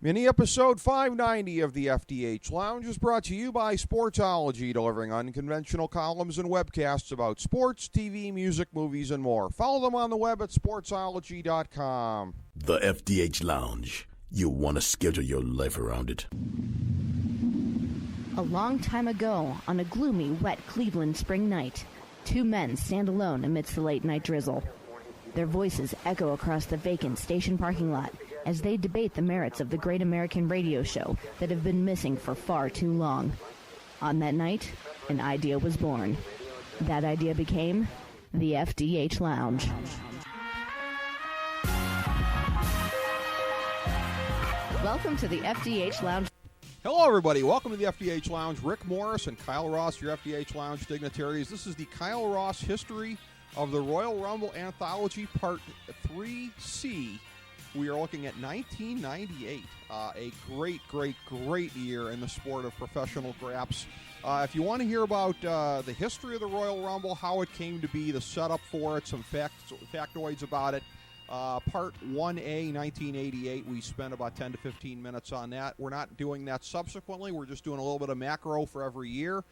Mini episode 590 of the FDH Lounge is brought to you by Sportsology, delivering unconventional columns and webcasts about sports, TV, music, movies, and more. Follow them on the web at sportsology.com. The FDH Lounge. You want to schedule your life around it. A long time ago, on a gloomy, wet Cleveland spring night, two men stand alone amidst the late-night drizzle. Their voices echo across the vacant station parking lot as they debate the merits of the great American radio show that have been missing for far too long. On that night, an idea was born. That idea became the FDH Lounge. Welcome to the FDH Lounge. Hello, everybody. Welcome to the FDH Lounge. Rick Morris and Kyle Ross, your FDH Lounge dignitaries. This is the Kyle Ross History of the Royal Rumble Anthology Part 3C. We are looking at 1998, a great year in the sport of professional graps. If you want to hear about the history of the Royal Rumble, how it came to be, the setup for it, some factoids about it, Part 1A, 1988, we spent about 10 to 15 minutes on that. We're not doing that subsequently. We're just doing a little bit of macro for every year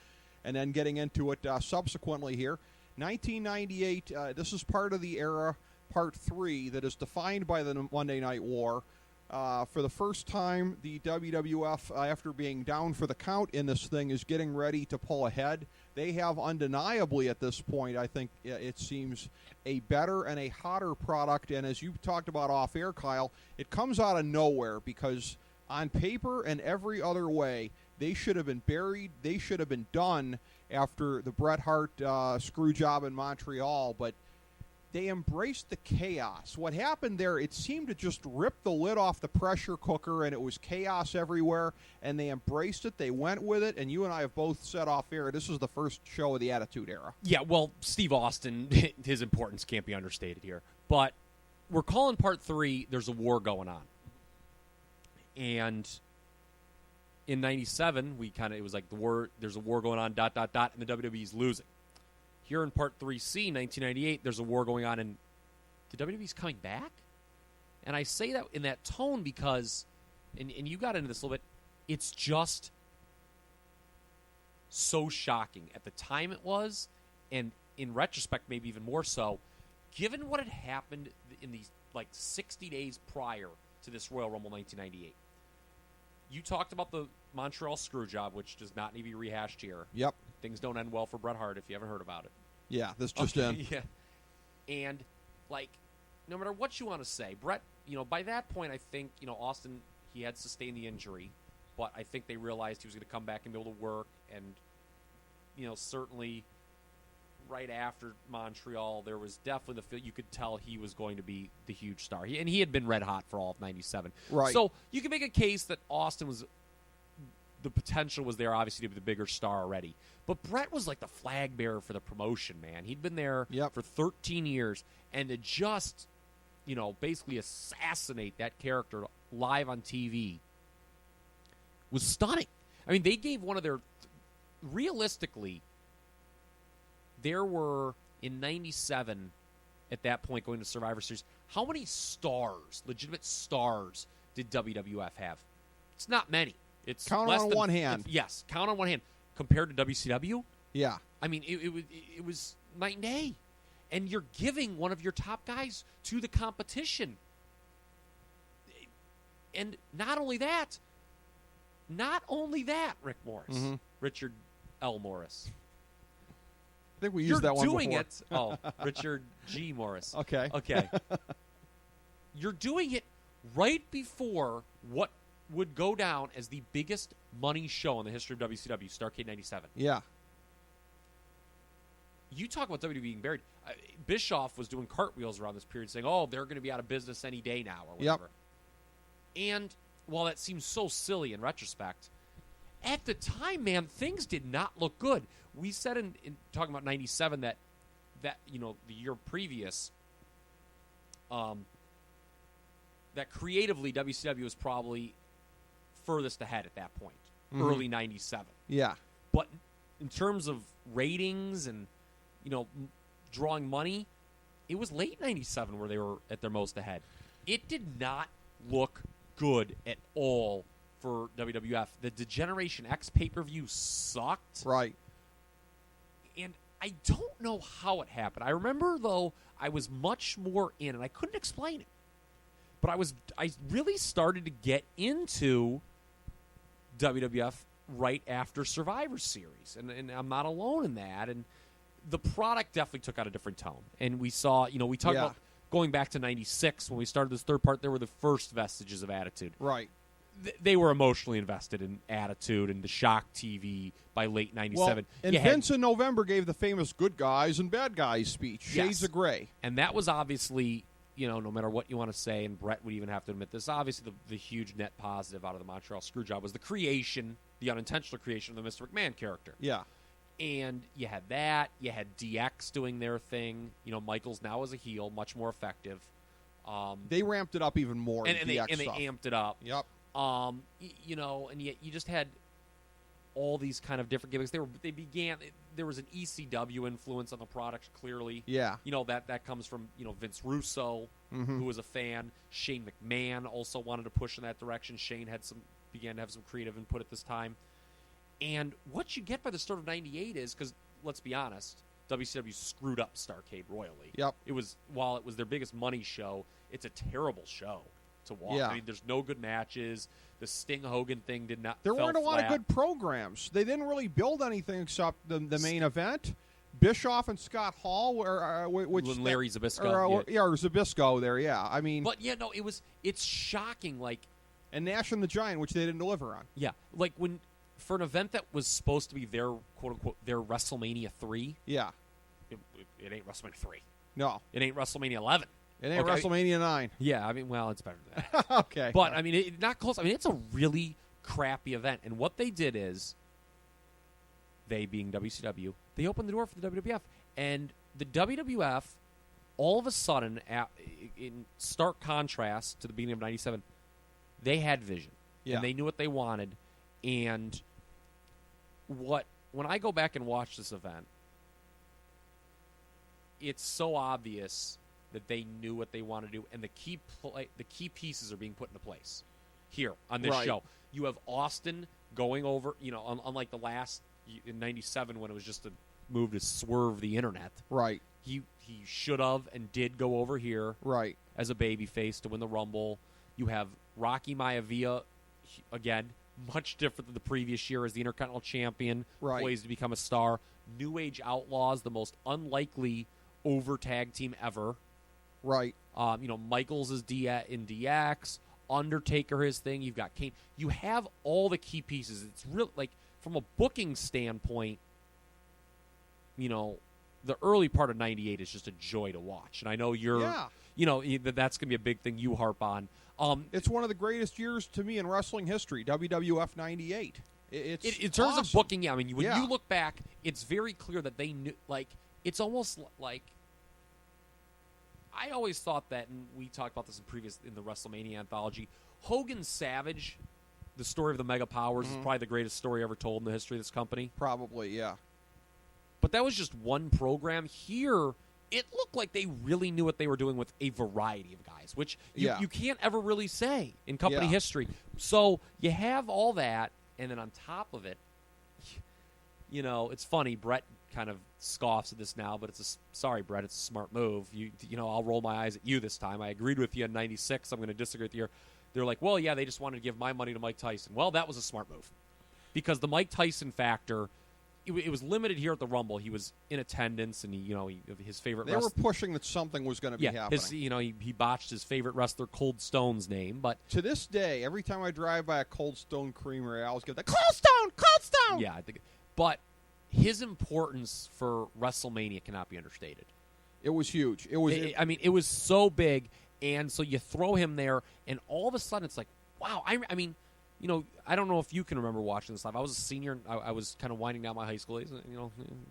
and then getting into it subsequently here. 1998, this is part of the era, Part 3, that is defined by the Monday Night War. For the first time, the WWF, after being down for the count in this thing, is getting ready to pull ahead. They have undeniably at this point, I think it seems, a better and a hotter product. And as you talked about off-air, Kyle, it comes out of nowhere because on paper and every other way, they should have been buried. They should have been done after the Bret Hart screw job in Montreal. But they embraced the chaos. What happened there, it seemed to just rip the lid off the pressure cooker, and it was chaos everywhere, and they embraced it. They went with it, and you and I have both said off air, this is the first show of the Attitude Era. Yeah, well, Steve Austin, his importance can't be understated here. But we're calling Part 3, there's a war going on. And in 97, it was like there's a war going on, ... and the WWE's losing. Here in Part 3C, 1998, there's a war going on, and the WWE's coming back? And I say that in that tone because, and you got into this a little bit, it's just so shocking. At the time it was, and in retrospect maybe even more so, given what had happened in these 60 days prior to this Royal Rumble 1998. You talked about the Montreal screw job, which does not need to be rehashed here. Yep. Things don't end well for Bret Hart if you haven't heard about it. Yeah, this just in. Yeah. And, no matter what you want to say, Bret, by that point, I think, Austin, he had sustained the injury, but I think they realized he was going to come back and be able to work, and, certainly right after Montreal, there was definitely the feel you could tell he was going to be the huge star. And he had been red hot for all of 97. Right. So you can make a case that Austin was, the potential was there, obviously, to be the bigger star already. But Bret was like the flag bearer for the promotion, man. He'd been there for 13 years, and to just, basically assassinate that character live on TV was stunning. I mean, they gave one of their, realistically, there were, in 97, at that point, going to Survivor Series, how many stars, legitimate stars, did WWF have? It's not many. It's count less on than, one hand. Yes, count on one hand. Compared to WCW? Yeah. I mean, it was night and day. And you're giving one of your top guys to the competition. And not only that, Rick Morris, Richard L. Morris. I think we used that one before. You're doing it. Oh, Richard G. Morris. Okay. You're doing it right before what would go down as the biggest money show in the history of WCW, Starrcade 97. Yeah. You talk about WWE being buried. Bischoff was doing cartwheels around this period saying, they're going to be out of business any day now or whatever. Yep. And while that seems so silly in retrospect, at the time, man, things did not look good. We said in talking about 97 that the year previous, that creatively WCW was probably furthest ahead at that point, early 97. Yeah. But in terms of ratings and, drawing money, it was late 97 where they were at their most ahead. It did not look good at all for WWF. The Degeneration X pay-per-view sucked. Right. And I don't know how it happened. I remember, though, I was much more in, and I couldn't explain it. But I really started to get into WWF right after Survivor Series. And I'm not alone in that. And the product definitely took on a different tone. And we saw, we talked about going back to 96 when we started this third part, there were the first vestiges of Attitude. Right. They were emotionally invested in Attitude and the Shock TV by late 97. Well, and Vince in November gave the famous good guys and bad guys speech, Shades of Grey. And that was obviously, no matter what you want to say, and Brett would even have to admit this, obviously the huge net positive out of the Montreal Screwjob was the creation, the unintentional creation of the Mr. McMahon character. Yeah. And you had that. You had DX doing their thing. Michaels now as a heel, much more effective. They ramped it up even more. And they amped it up. Yep. And yet you just had all these kind of different gimmicks. There was an ECW influence on the product, clearly. Yeah. That comes from, Vince Russo, who was a fan. Shane McMahon also wanted to push in that direction. Shane began to have some creative input at this time. And what you get by the start of 98 is, because let's be honest, WCW screwed up Starrcade royally. Yep. While it was their biggest money show, it's a terrible show to watch. Yeah. I mean, there's no good matches. The Sting Hogan thing did not. There weren't a lot of good programs. They didn't really build anything except the main event. Bischoff and Scott Hall, which Larry Zbyszko, or Zbyszko there. Yeah, I mean, but it's shocking. Like, and Nash and the Giant, which they didn't deliver on. Yeah, like when. For an event that was supposed to be their quote-unquote their WrestleMania 3, yeah, it ain't WrestleMania 3. No, it ain't WrestleMania 11. It ain't WrestleMania 9. Yeah, I mean, well, it's better than that. Okay, but I mean, not close. I mean, it's a really crappy event, and what they did is, they being WCW, they opened the door for the WWF, and the WWF, all of a sudden, in stark contrast to the beginning of '97, they had vision, and they knew what they wanted. And when I go back and watch this event, it's so obvious that they knew what they want to do, and the key pieces are being put into place here on this show. You have Austin going over, unlike the last in '97 when it was just a move to swerve the internet. Right. He should have and did go over here. Right. As a babyface to win the Rumble. You have Rocky Maivia again. Much different than the previous year as the Intercontinental Champion, poised to become a star. New Age Outlaws, the most unlikely over tag team ever. Right. Michaels is in DX. Undertaker his thing. You've got Kane. You have all the key pieces. It's really like from a booking standpoint. The early part of '98 is just a joy to watch, and I know you're. Yeah. That's going to be a big thing you harp on. It's one of the greatest years to me in wrestling history, WWF '98. In terms awesome. Of booking, yeah. I mean, when you look back, it's very clear that they knew. Like, it's almost like I always thought that, and we talked about this in the WrestleMania anthology. Hogan Savage, the story of the Mega Powers, is probably the greatest story ever told in the history of this company. Probably, yeah. But that was just one program. Here, it looked like they really knew what they were doing with a variety of guys, which you can't ever really say in company history. So you have all that, and then on top of it, it's funny. Brett kind of scoffs at this now, but sorry, Brett, it's a smart move. I'll roll my eyes at you this time. I agreed with you in '96. I'm going to disagree with you. They're like, well, yeah, they just wanted to give my money to Mike Tyson. Well, that was a smart move because the Mike Tyson factor. It was limited here at the Rumble. He was in attendance, and his favorite. They were pushing that something was going to be happening. He botched his favorite wrestler Cold Stone's name, but to this day, every time I drive by a Cold Stone creamery, I always get that Cold Stone. Yeah, I think, but his importance for WrestleMania cannot be understated. It was huge. It was so big, and so you throw him there, and all of a sudden it's like, wow. I mean. I don't know if you can remember watching this live. I was a senior, and I was kind of winding down my high school days.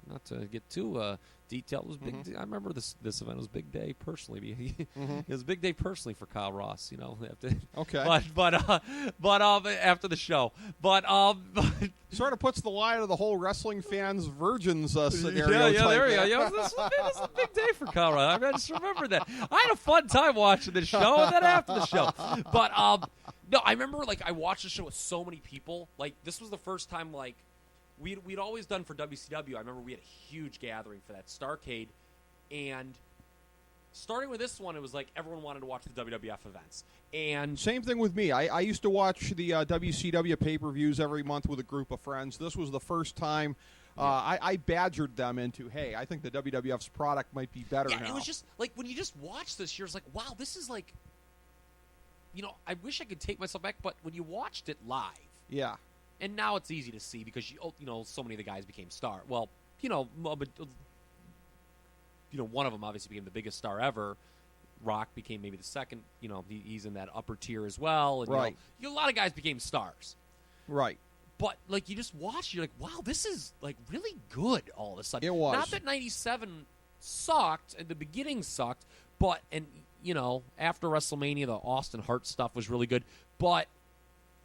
Not to get too detailed, it was big. I remember this event was a big day personally. It was a big day personally for Kyle Ross. Okay. But after the show, but sort of puts the lie to the whole wrestling fans virgins scenario. Yeah, there we go. This is a big day for Kyle Ross. I just remember that. I had a fun time watching this show, and then after the show, but. No, I remember, like, I watched the show with so many people. Like, this was the first time, like, we'd always done for WCW. I remember we had a huge gathering for that Starrcade, and starting with this one, it was like everyone wanted to watch the WWF events. And same thing with me. I used to watch the WCW pay-per-views every month with a group of friends. This was the first time I badgered them into, hey, I think the WWF's product might be better now. It was just, like, when you just watch this, you're just like, wow, this is like, I wish I could take myself back, but when you watched it live. Yeah. And now it's easy to see because, so many of the guys became star. Well, one of them obviously became the biggest star ever. Rock became maybe the second. He's in that upper tier as well. And, right. A lot of guys became stars. Right. But, like, you just watch, you're like, wow, this is, like, really good all of a sudden. It was. Not that 97 sucked, and the beginning sucked, but, after WrestleMania, the Austin Hart stuff was really good. But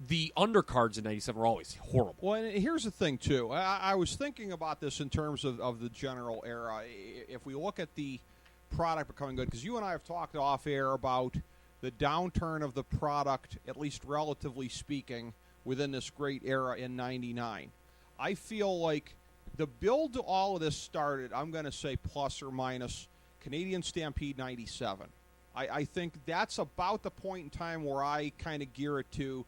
the undercards in 97 were always horrible. Well, and here's the thing, too. I was thinking about this in terms of the general era. If we look at the product becoming good, because you and I have talked off air about the downturn of the product, at least relatively speaking, within this great era in 99. I feel like the build to all of this started, I'm going to say plus or minus, Canadian Stampede 97. I think that's about the point in time where I kind of gear it to,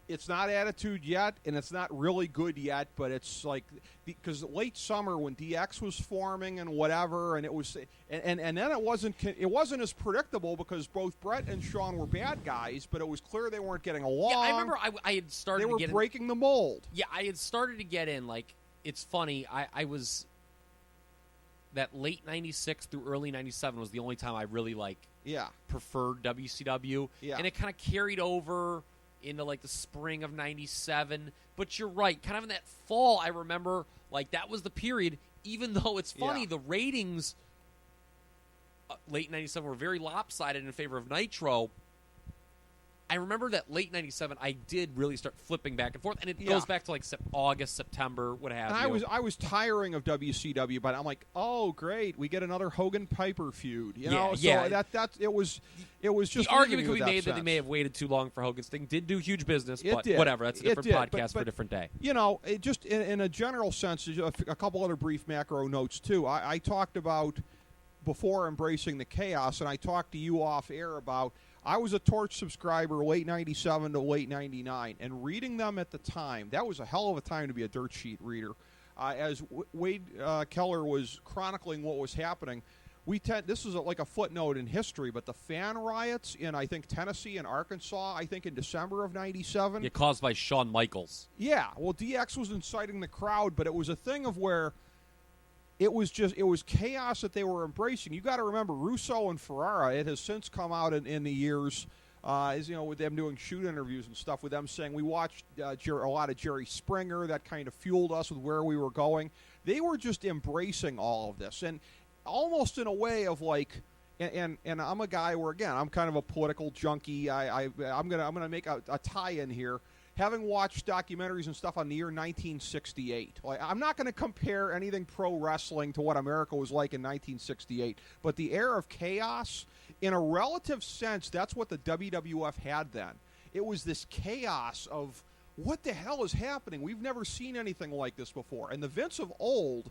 it's not Attitude yet, and it's not really good yet, but it's like, because late summer when DX was forming and whatever, and it was, and then it wasn't as predictable because both Brett and Shawn were bad guys, but it was clear they weren't getting along. Yeah, I remember I had started to get in. They were breaking the mold. Yeah, I had started to get in. Like, it's funny, I was, that late 96 through early 97 was the only time I really, preferred WCW. Yeah. And it kind of carried over into, like, the spring of 97. But you're right. Kind of in that fall, I remember, like, that was the period. Even though it's funny, the ratings late 97 were very lopsided in favor of Nitro. I remember that late 97, I did really start flipping back and forth. And it goes back to, like, August, September, what have you. And I was tiring of WCW, but I'm like, oh, great, we get another Hogan-Piper feud. It was just the argument could be made sense. that they may have waited too long for Hogan's thing. Did do huge business, but whatever. That's a different podcast for a different day. Just in a general sense, a couple other brief macro notes, too. I talked about, before embracing the chaos, and I talked to you off air about, I was a Torch subscriber late 97 to late 99, and reading them at the time, that was a hell of a time to be a dirt sheet reader. As Wade Keller was chronicling what was happening, this is like a footnote in history, but the fan riots in, I think, Tennessee and Arkansas, I think in December of 97. Yeah, caused by Shawn Michaels. Yeah, well, DX was inciting the crowd, but it was a thing of where it was chaos that they were embracing. You got to remember, Russo and Ferrara, it has since come out in the years, with them doing shoot interviews and stuff, with them saying, we watched a lot of Jerry Springer, that kind of fueled us with where we were going. They were just embracing all of this, and almost in a way of like, and I'm a guy where, again, I'm kind of a political junkie. I'm gonna make a tie-in here. Having watched documentaries and stuff on the year 1968, I'm not going to compare anything pro wrestling to what America was like in 1968, but the era of chaos, in a relative sense, that's what the WWF had then. It was this chaos of, what the hell is happening? We've never seen anything like this before. And the Vince of old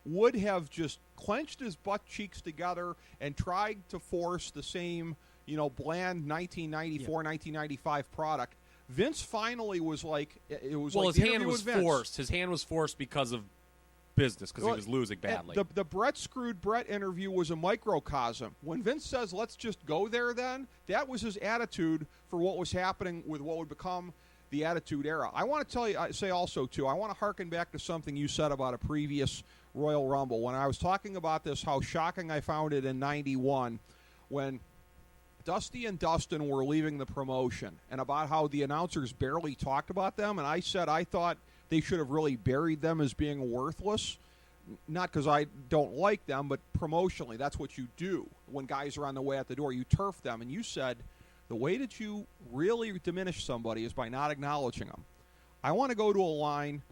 would have just clenched his butt cheeks together and tried to force the same, bland 1994, 1995 product. Vince finally was like, it was well, like his hand was forced. His hand was forced because of business, because he was losing badly. The Brett screwed Brett interview was a microcosm. When Vince says, let's just go there then, that was his attitude for what was happening with what would become the Attitude Era. I want to say also, too, I want to harken back to something you said about a previous Royal Rumble. When I was talking about this, how shocking I found it in 91 when Dusty and Dustin were leaving the promotion, and about how the announcers barely talked about them, and I said I thought they should have really buried them as being worthless, not because I don't like them, but promotionally, that's what you do when guys are on the way out the door. You turf them, and you said the way that you really diminish somebody is by not acknowledging them. I want to go to a line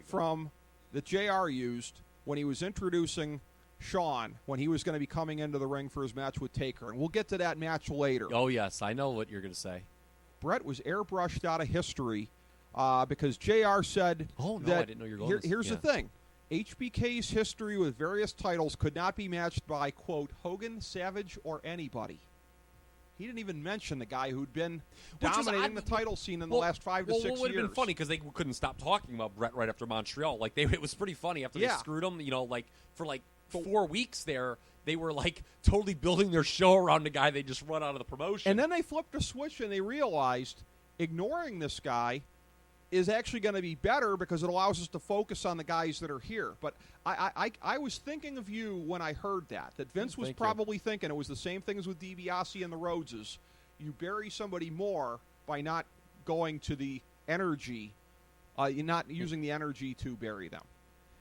from that JR used when he was introducing Shawn, when he was going to be coming into the ring for his match with Taker. And we'll get to that match later. Oh, yes. I know what you're going to say. Brett was airbrushed out of history because JR said that I didn't know you were going this. Here's the thing. HBK's history with various titles could not be matched by, quote, Hogan, Savage, or anybody. He didn't even mention the guy who'd been dominating the title scene in the last 5 to 6 years. Well, it would have been funny because they couldn't stop talking about Brett right after Montreal. Like it was pretty funny after they screwed him. Like for 4 weeks there, they were totally building their show around the guy they just run out of the promotion. And then they flipped a switch and they realized ignoring this guy is actually going to be better because it allows us to focus on the guys that are here. But I was thinking of you when I heard that Vince was probably thinking it was the same thing as with DiBiase and the Rhodeses. You bury somebody more by not going to the energy, you're not using the energy to bury them.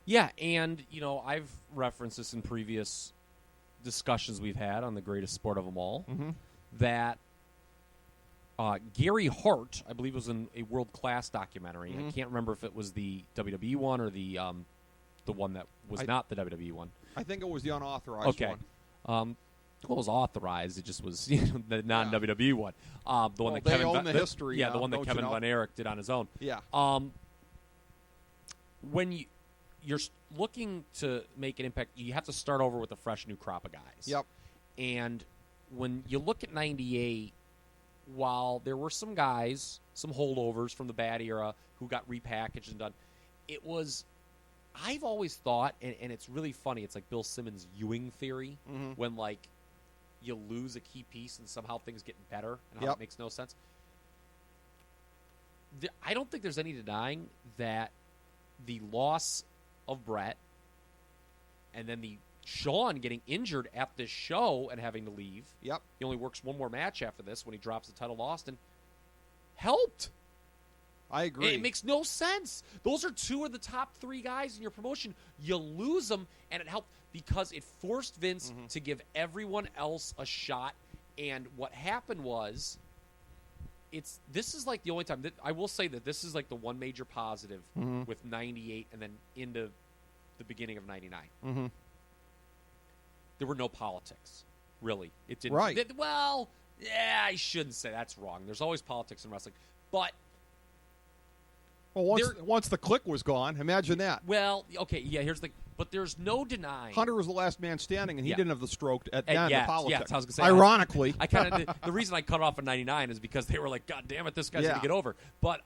Yeah, and, I've referenced this in previous discussions we've had on the greatest sport of them all, that Gary Hart, I believe, was in a world-class documentary. I can't remember if it was the WWE one or the one that was not the WWE one. I think it was the unauthorized one. Well, it was authorized. It just was the non-WWE one. The one that Kevin own the history. Yeah, the one that Kevin Von Erich did on his own. Yeah. When you're looking to make an impact, you have to start over with a fresh new crop of guys. Yep. And when you look at 98, while there were some guys, some holdovers from the bad era who got repackaged and done, it was, I've always thought, and it's really funny, it's like Bill Simmons' Ewing theory, when you lose a key piece and somehow things get better, and how it makes no sense. I don't think there's any denying that the loss of Brett and then the Shawn getting injured at this show and having to leave. Yep. He only works one more match after this when he drops the title to Austin. Helped. I agree. It makes no sense. Those are 2 of the top 3 guys in your promotion. You lose them, and it helped because it forced Vince to give everyone else a shot. And what happened was, this is the only time I will say that this is the one major positive with 98 and then into the beginning of 99. There were no politics, really. It didn't. Right. I shouldn't say that's wrong. There's always politics in wrestling, but once the click was gone, imagine that. Well, okay, yeah. But there's no denying. Hunter was the last man standing, and he didn't have the stroke at the end of politics. Yes, I was going to say. Ironically, I kind of the reason I cut off in 99 is because they were like, God damn it, this guy's going to get over. But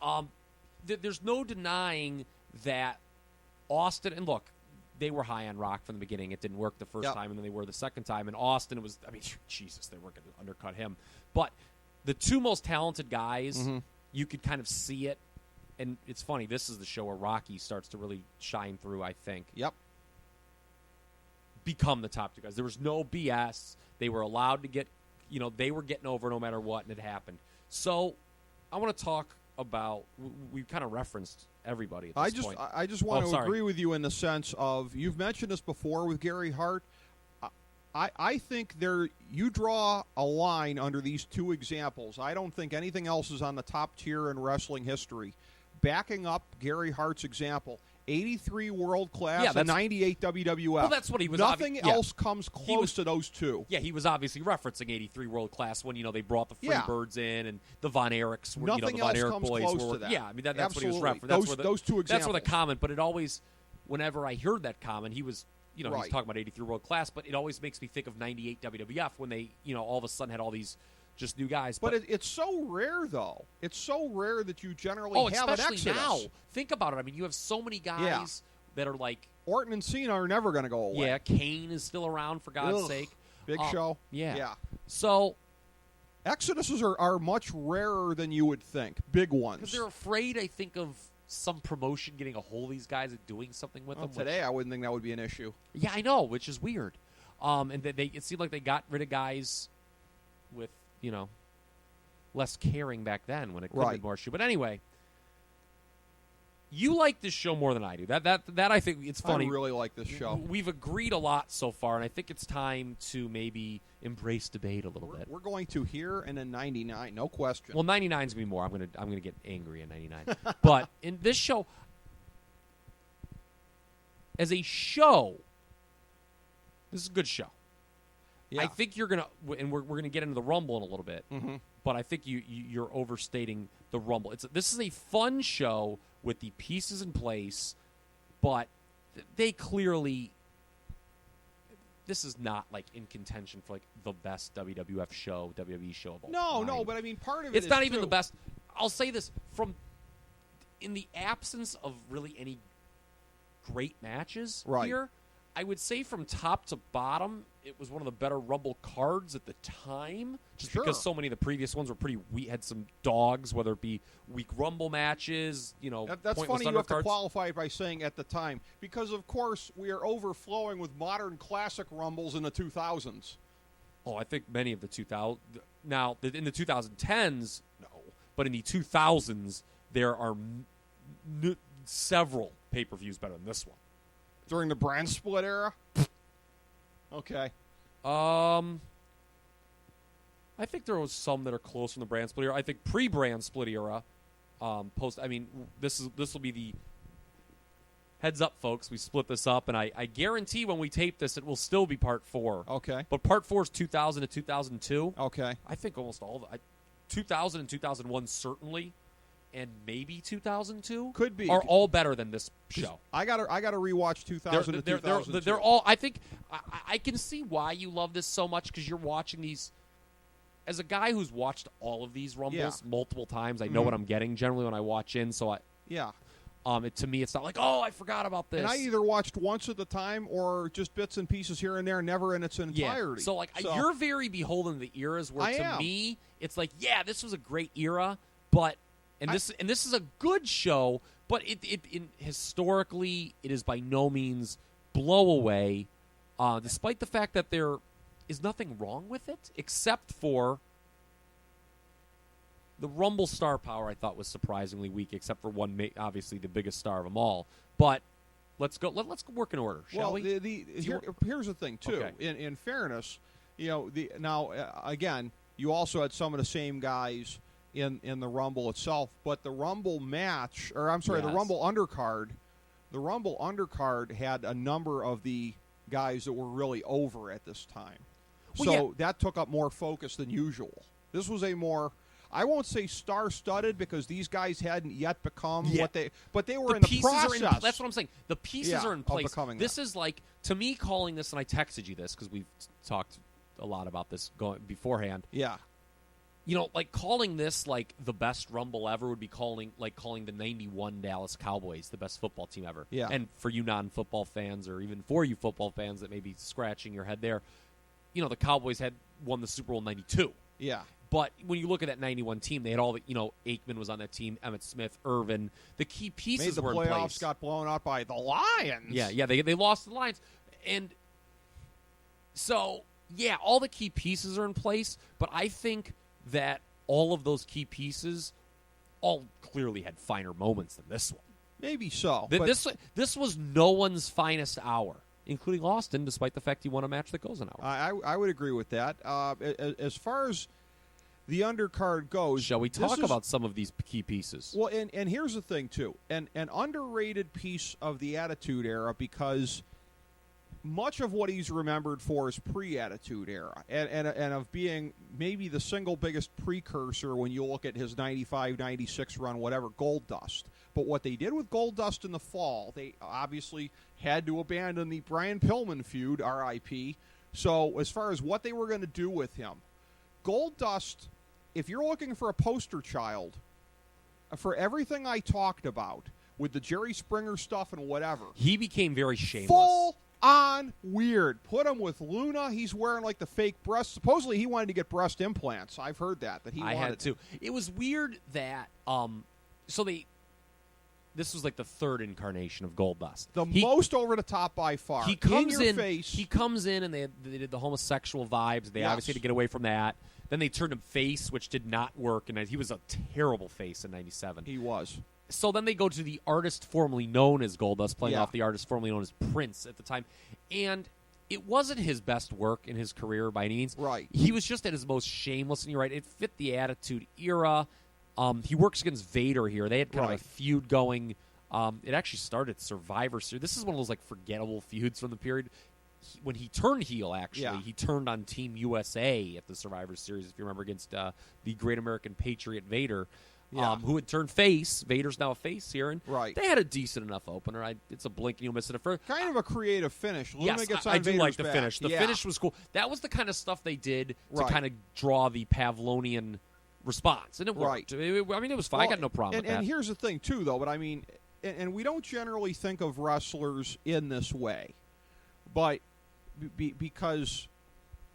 there's no denying that Austin and look. They were high on Rock from the beginning. It didn't work the first time, and then they were the second time. And Austin, Jesus, they weren't going to undercut him. But the 2 most talented guys, you could kind of see it. And it's funny, this is the show where Rocky starts to really shine through, I think. Yep. Become the top 2 guys. There was no BS. They were allowed to get, they were getting over no matter what, and it happened. So I want to talk about, we kind of referenced everybody at this point. I just want to agree with you in the sense of, you've mentioned this before with Gary Hart. I think you draw a line under these 2 examples. I don't think anything else is on the top tier in wrestling history. Backing up Gary Hart's example, 83 world class and 98 WWF. Well, that's what he was. Nothing else comes close to those 2. Yeah, he was obviously referencing 83 world class when they brought the Freebirds in and the Von Erichs were Nothing the Von else Erich comes boys close were. to that. Yeah, that's what he was referencing. Those 2 examples. That's where the comment. But it always, whenever I heard that comment, he was. He's right. talking about 83 world class, but it always makes me think of 98 WWF when they, all of a sudden had all these just new guys. But it's so rare, though. It's so rare that you generally have an exodus. Especially now. Think about it. You have so many guys that are like... Orton and Cena are never going to go away. Yeah, Kane is still around, for God's sake. Big Show. Yeah. So... Exoduses are much rarer than you would think. Big ones. Because they're afraid, I think, of some promotion getting a hold of these guys and doing something with them. Today, I wouldn't think that would be an issue. Yeah, I know, which is weird. And it seemed like they got rid of guys with, less caring back then when it could have been more issue. But anyway, you like this show more than I do. That I think it's funny. I really like this show. We've agreed a lot so far, and I think it's time to maybe embrace debate a little bit. We're going to here and in 99, no question. Well, 99's gonna be more. I'm gonna get angry in 99. But in this show, as a show, this is a good show. Yeah. I think you're gonna, and we're gonna get into the Rumble in a little bit. but I think you're overstating the Rumble. This is a fun show with the pieces in place, but they clearly, this is not like in contention for like the best WWE show of all time. No, but I mean part of it's not even the best. I'll say this, in the absence of really any great matches here, I would say from top to bottom, it was one of the better Rumble cards at the time, just because so many of the previous ones were pretty weak, had some dogs, whether it be weak Rumble matches, That's funny you have to qualify it by saying at the time, because of course we are overflowing with modern classic Rumbles in the 2000s. Oh, I think many of the 2000s, now in the 2010s, no, but in the 2000s, there are several pay-per-views better than this one. During the brand split era? Okay. I think there was some that are close from the brand split era. I think pre-brand split era, this will be the heads up, folks. We split this up, and I guarantee when we tape this, it will still be part 4. Okay. But part 4 is 2000 to 2002. Okay. I think almost all 2000 and 2001 certainly. And maybe 2002 could be are all better than this show. I gotta rewatch 2000 to 2002. They're all. I think I can see why you love this so much, because you're watching these. As a guy who's watched all of these Rumbles multiple times, I know what I'm getting generally when I watch in. So to me, it's not like, oh, I forgot about this. And I either watched once at the time or just bits and pieces here and there, never in its entirety. So you're very beholden to the eras. Where me, it's like, this was a great era, but. And this is a good show, but historically it is by no means blow away, despite the fact that there is nothing wrong with it, except for the Rumble star power. I thought was surprisingly weak, except for one, obviously the biggest star of them all. But let's go work in order, shall we? Here's the thing too. Okay. In fairness, again, you also had some of the same guys in the Rumble itself, but the Rumble match, the Rumble undercard, had a number of the guys that were really over at this time. That took up more focus than usual. This was a more, I won't say star-studded, because these guys hadn't yet become what they were in the process. That's what I'm saying. The pieces are in place. This is like, to me, calling this, and I texted you this because we've talked a lot about this going beforehand. Yeah. Calling this like the best Rumble ever would be calling the 91 Dallas Cowboys the best football team ever. Yeah. And for you non-football fans, or even for you football fans that may be scratching your head there, the Cowboys had won the Super Bowl in 92. Yeah. But when you look at that 91 team, they had all the, Aikman was on that team, Emmitt Smith, Irvin. The key pieces were in place. The playoffs got blown out by the Lions. Yeah, they lost to the Lions. And so, all the key pieces are in place, but I think that all of those key pieces all clearly had finer moments than this one. Maybe so. This was no one's finest hour, including Austin, despite the fact he won a match that goes an hour. I would agree with that. As far as the undercard goes, shall we talk about some of these key pieces? Well, and here's the thing, too. An underrated piece of the Attitude Era, because much of what he's remembered for is pre-Attitude Era, and of being maybe the single biggest precursor when you look at his 95, 96 run, whatever, Gold Dust. But what they did with Gold Dust in the fall, they obviously had to abandon the Brian Pillman feud, R.I.P. So as far as what they were going to do with him, Gold Dust, if you're looking for a poster child for everything I talked about with the Jerry Springer stuff and whatever, he became very shameless. Full on weird. Put him with Luna. He's wearing like the fake breasts. Supposedly he wanted to get breast implants. I've heard that he wanted. I had too. It was weird that this was like the third incarnation of Goldust. Most over the top by far. He comes in and they did the homosexual vibes. They obviously had to get away from that. Then they turned him face, which did not work, and he was a terrible face in 97. He was. So then they go to the artist formerly known as Goldust, playing off the artist formerly known as Prince at the time. And it wasn't his best work in his career by any means. Right. He was just at his most shameless, and you're right, it fit the Attitude Era. He works against Vader here. They had kind of a feud going. It actually started Survivor Series. This is one of those like forgettable feuds from the period. when he turned heel, actually, he turned on Team USA at the Survivor Series, if you remember, against the Great American Patriot Vader, who had turned face. Vader's now a face here, and they had a decent enough opener. It's a blink and you'll miss it at first. Kind of a creative finish. Yes, gets I on do Vader's like the back. finish. The finish was cool. That was the kind of stuff they did to kind of draw the Pavlonian response, and it worked. I mean, it was fine. I got no problem with that. And here's the thing, too, though, but I mean, and we don't generally think of wrestlers in this way, but because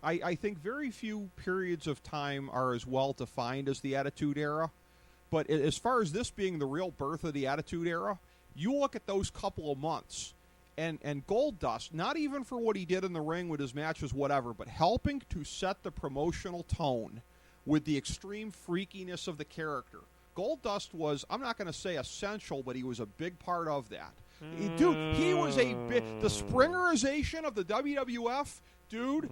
I think very few periods of time are as well defined as the Attitude Era. But as far as this being the real birth of the Attitude Era, you look at those couple of months, and Goldust, not even for what he did in the ring with his matches, whatever, but helping to set the promotional tone with the extreme freakiness of the character. Goldust was, I'm not going to say essential, but he was a big part of that. Dude, he was the Springerization of the WWF. Dude,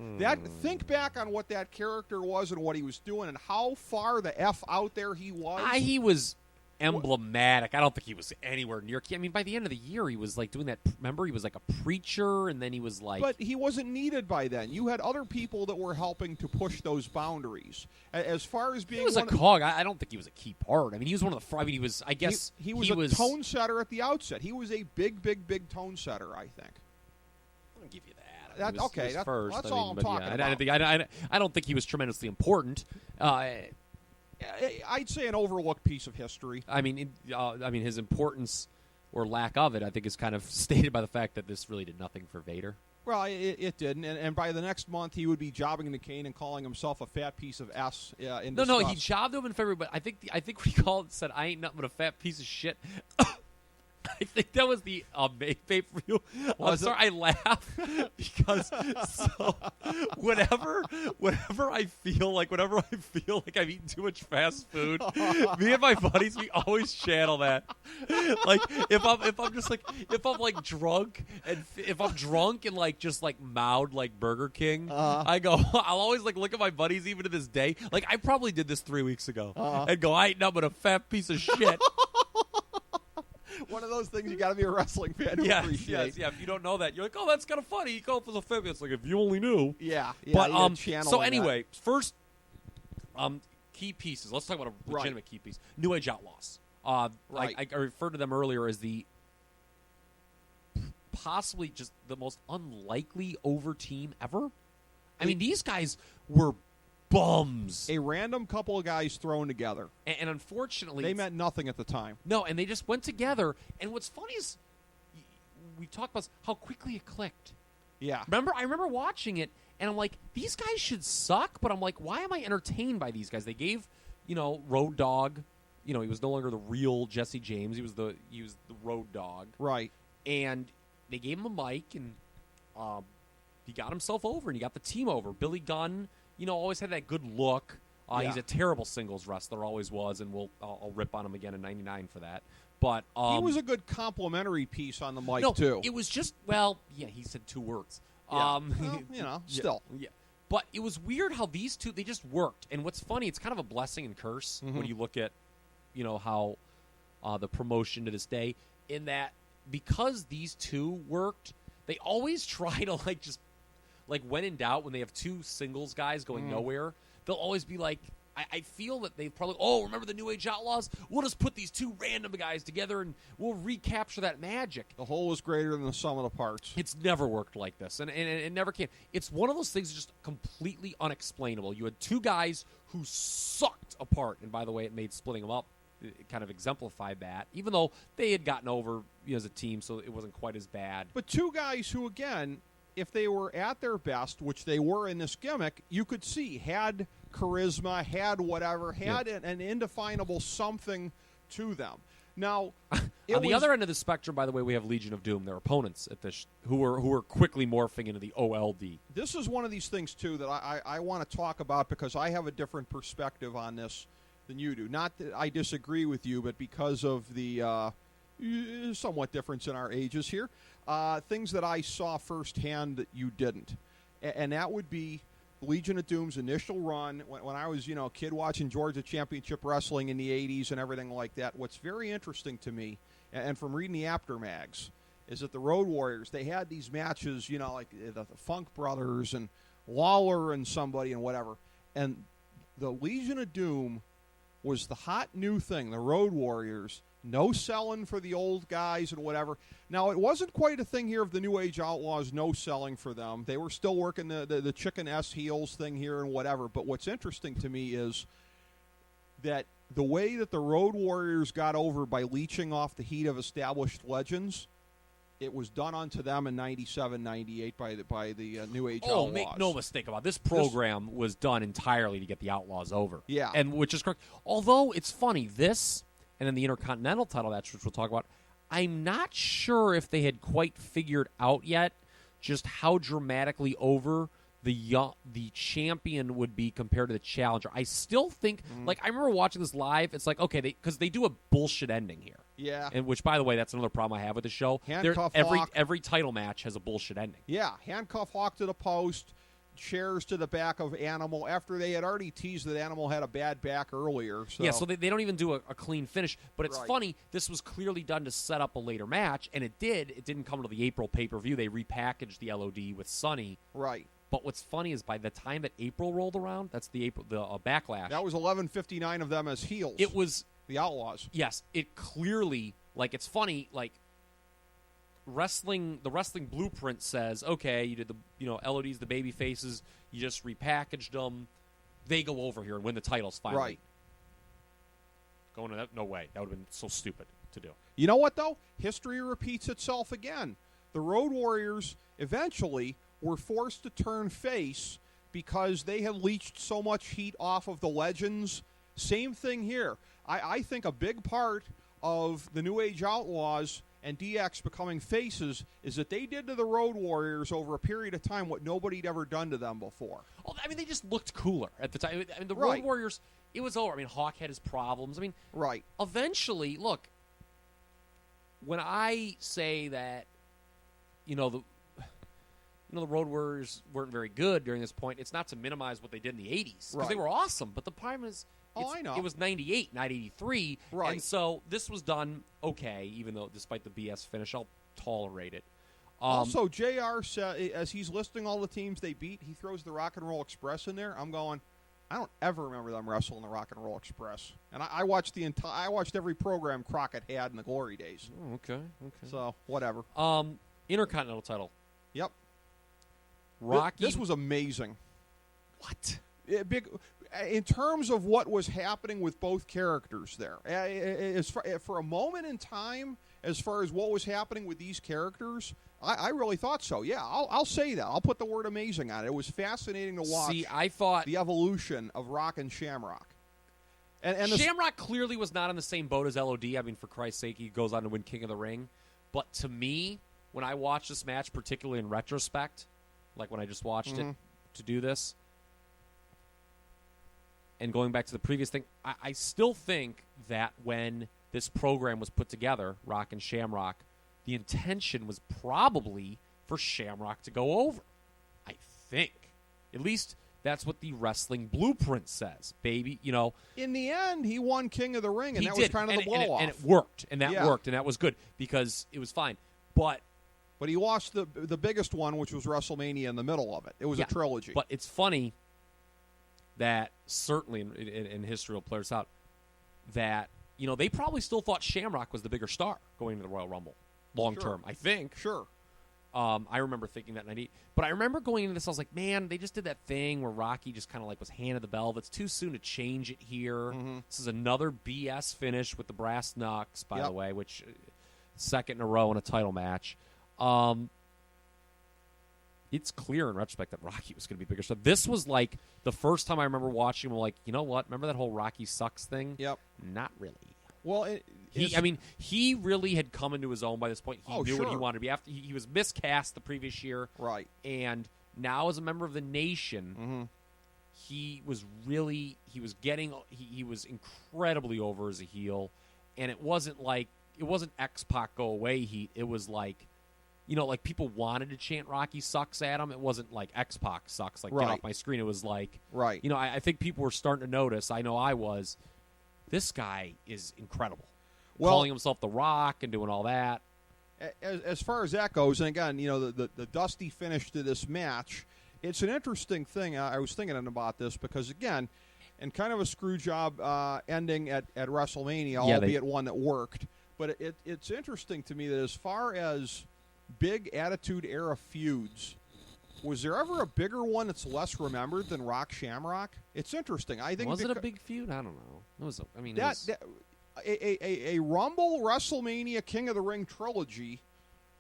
think back on what that character was and what he was doing and how far the F out there he was. He was emblematic. I don't think he was anywhere near. I mean, by the end of the year, he was like doing that. Remember, he was like a preacher, and then he was like. But he wasn't needed by then. You had other people that were helping to push those boundaries. As far as being, he was a cog. I don't think he was a key part. I mean, he was one of the. I mean, he was. I guess he was a tone setter at the outset. He was a big tone setter. I think. I'll give you that. That's okay. That's all I'm talking about. I don't think he was tremendously important. I'd say an overlooked piece of history. I mean, his importance or lack of it, I think, is kind of stated by the fact that this really did nothing for Vader. Well, it didn't, and by the next month he would be jobbing the cane and calling himself a fat piece of ass. No, he jobbed him in February, but I think what he said, "I ain't nothing but a fat piece of shit." I think that was the pay-per-view. I'm sorry, I laugh because whenever I feel like I've eaten too much fast food, me and my buddies, we always channel that. Like if I'm drunk and like just like mouthed like Burger King, I'll always like look at my buddies even to this day. Like I probably did this 3 weeks ago and go, "I ain't nothing but a fat piece of shit." One of those things you got to be a wrestling fan to appreciate. Yeah. If you don't know that, you're like, "Oh, that's kind of funny." You call it as a fan. It's like if you only knew. Yeah. But so anyway, first, key pieces. Let's talk about a legitimate key piece. New Age Outlaws. I referred to them earlier as the possibly just the most unlikely over team ever. I mean, these guys were bums. A random couple of guys thrown together. And unfortunately, they meant nothing at the time. No, and they just went together. And what's funny is we talked about how quickly it clicked. Yeah. I remember watching it, and I'm like, these guys should suck, but I'm like, why am I entertained by these guys? They gave, Road Dogg, he was no longer the real Jesse James. He was the Road Dogg. Right. And they gave him a mic, and he got himself over, and he got the team over. Billy Gunn, always had that good look. He's a terrible singles wrestler, always was, and I'll rip on him again in '99 for that. But he was a good complimentary piece on the mic too. It was just he said 2 words. Yeah. Still. Yeah. But it was weird how these two, they just worked. And what's funny, it's kind of a blessing and curse when you look at, how the promotion to this day, in that because these two worked, they always try to when in doubt, when they have 2 singles guys going nowhere, they'll always be like, I feel that they probably, remember the New Age Outlaws? We'll just put these 2 random guys together and we'll recapture that magic. The whole is greater than the sum of the parts. It's never worked like this, and it never can. It's one of those things just completely unexplainable. You had 2 guys who sucked apart, and by the way, it made splitting them up. It kind of exemplified that, even though they had gotten over as a team, so it wasn't quite as bad. But 2 guys who, again, if they were at their best, which they were in this gimmick, you could see had charisma, had whatever, had an indefinable something to them. Now, on the other end of the spectrum, by the way, we have Legion of Doom, their opponents at this, who were quickly morphing into the OLD. This is one of these things too that I want to talk about because I have a different perspective on this than you do. Not that I disagree with you, but because of the somewhat difference in our ages here, things that I saw firsthand that you didn't, and that would be Legion of Doom's initial run when I was, a kid watching Georgia Championship Wrestling in the 80s and everything like that. What's very interesting to me, and from reading the aftermags, is that the Road Warriors, they had these matches, you know, like the Funk Brothers and Lawler and somebody and whatever. And the Legion of Doom was the hot new thing, the Road Warriors. No selling for the old guys and whatever. Now, it wasn't quite a thing here of the New Age Outlaws, no selling for them. They were still working the Chicken S heels thing here and whatever. But what's interesting to me is that the way that the Road Warriors got over by leeching off the heat of established legends, it was done unto them in 97, 98 by the New Age Outlaws. Oh, make no mistake about it. This program was done entirely to get the Outlaws over. Yeah. And which is correct. Although, it's funny, this and then the Intercontinental title match, which we'll talk about, I'm not sure if they had quite figured out yet just how dramatically over the champion would be compared to the challenger. I still think, like, I remember watching this live. It's like, okay, because they do a bullshit ending here. Yeah. And which, by the way, that's another problem I have with the show. Handcuff Hawk. Every title match has a bullshit ending. Yeah, handcuff Hawk to the post, chairs to the back of Animal, after they had already teased that Animal had a bad back earlier. So. Yeah, so they don't even do a clean finish. But it's Right. funny, this was clearly done to set up a later match, and it did. It didn't come to the April pay-per-view. They repackaged the LOD with Sunny. Right. But what's funny is by the time that April rolled around, that's the Backlash. That was 11:59 of them as heels. It was the Outlaws. Yes, it clearly, like, it's funny, like, the wrestling blueprint says, okay, you did LODs, the baby faces, you just repackaged them, they go over here and win the titles finally. Right. Going to that? No way. That would have been so stupid to do. You know what, though? History repeats itself again. The Road Warriors eventually were forced to turn face because they had leached so much heat off of the legends. Same thing here. I think a big part of the New Age Outlaws and DX becoming faces is that they did to the Road Warriors over a period of time what nobody had ever done to them before. Oh, I mean, they just looked cooler at the time. I mean, the Right. Road Warriors, it was over. I mean, Hawk had his problems. I mean, right. Eventually, look, when I say that, the Road Warriors weren't very good during this point, it's not to minimize what they did in the 80s. Because they were awesome. But the problem is, I know. It was 98, not 83. Right. And so this was done okay, even though despite the BS finish, I'll tolerate it. Also, JR said, as he's listing all the teams they beat, he throws the Rock and Roll Express in there. I'm going, I don't ever remember them wrestling the Rock and Roll Express. And I watched I watched every program Crockett had in the glory days. Oh, okay. So, whatever. Intercontinental title. Yep. Rocky. This was amazing. What? Big, in terms of what was happening with both characters there. For a moment in time, as far as what was happening with these characters, I really thought so. Yeah, I'll say that. I'll put the word amazing on it. It was fascinating to watch. See, I thought the evolution of Rock and Shamrock. And Shamrock clearly was not on the same boat as LOD. I mean, for Christ's sake, he goes on to win King of the Ring. But to me, when I watched this match, particularly in retrospect, like when I just watched it to do this, and going back to the previous thing, I still think that when this program was put together, Rock and Shamrock, the intention was probably for Shamrock to go over. I think. At least that's what the wrestling blueprint says, baby. In the end, he won King of the Ring, and that did. was kind of the blow-off. And it worked, and that worked, and that was good because it was fine. But he lost the biggest one, which was WrestleMania in the middle of it. It was a trilogy. But it's funny that certainly in history will play this out that they probably still thought Shamrock was the bigger star going into the Royal Rumble long term. I think. Sure. I remember thinking that in 98. But I remember going into this, I was like, man, they just did that thing where Rocky just kind of like was handed the belt. It's too soon to change it here. This is another BS finish with the brass knucks, by the way, which second in a row in a title match. It's clear in retrospect that Rocky was going to be bigger. So this was like the first time I remember watching him. I'm like, you know what? Remember that whole Rocky sucks thing? Yep. Not really. Well, he really had come into his own by this point. He knew what he wanted to be. After he was miscast the previous year, right? And now, as a member of the nation, he was incredibly over as a heel, and it wasn't X-Pac go away heat. It was like, like people wanted to chant Rocky sucks at him. It wasn't like X-Pac sucks, like get off my screen. It was like, right. I think people were starting to notice. I know I was. This guy is incredible. Calling himself The Rock and doing all that. as far as that goes, and again, the dusty finish to this match, it's an interesting thing. I was thinking about this because, again, and kind of a screw job ending at WrestleMania, albeit one that worked. But it's interesting to me that as far as big Attitude Era feuds, was there ever a bigger one that's less remembered than Rock Shamrock? It's interesting. I think was it a big feud? I don't know. It was. A Rumble, WrestleMania, King of the Ring trilogy.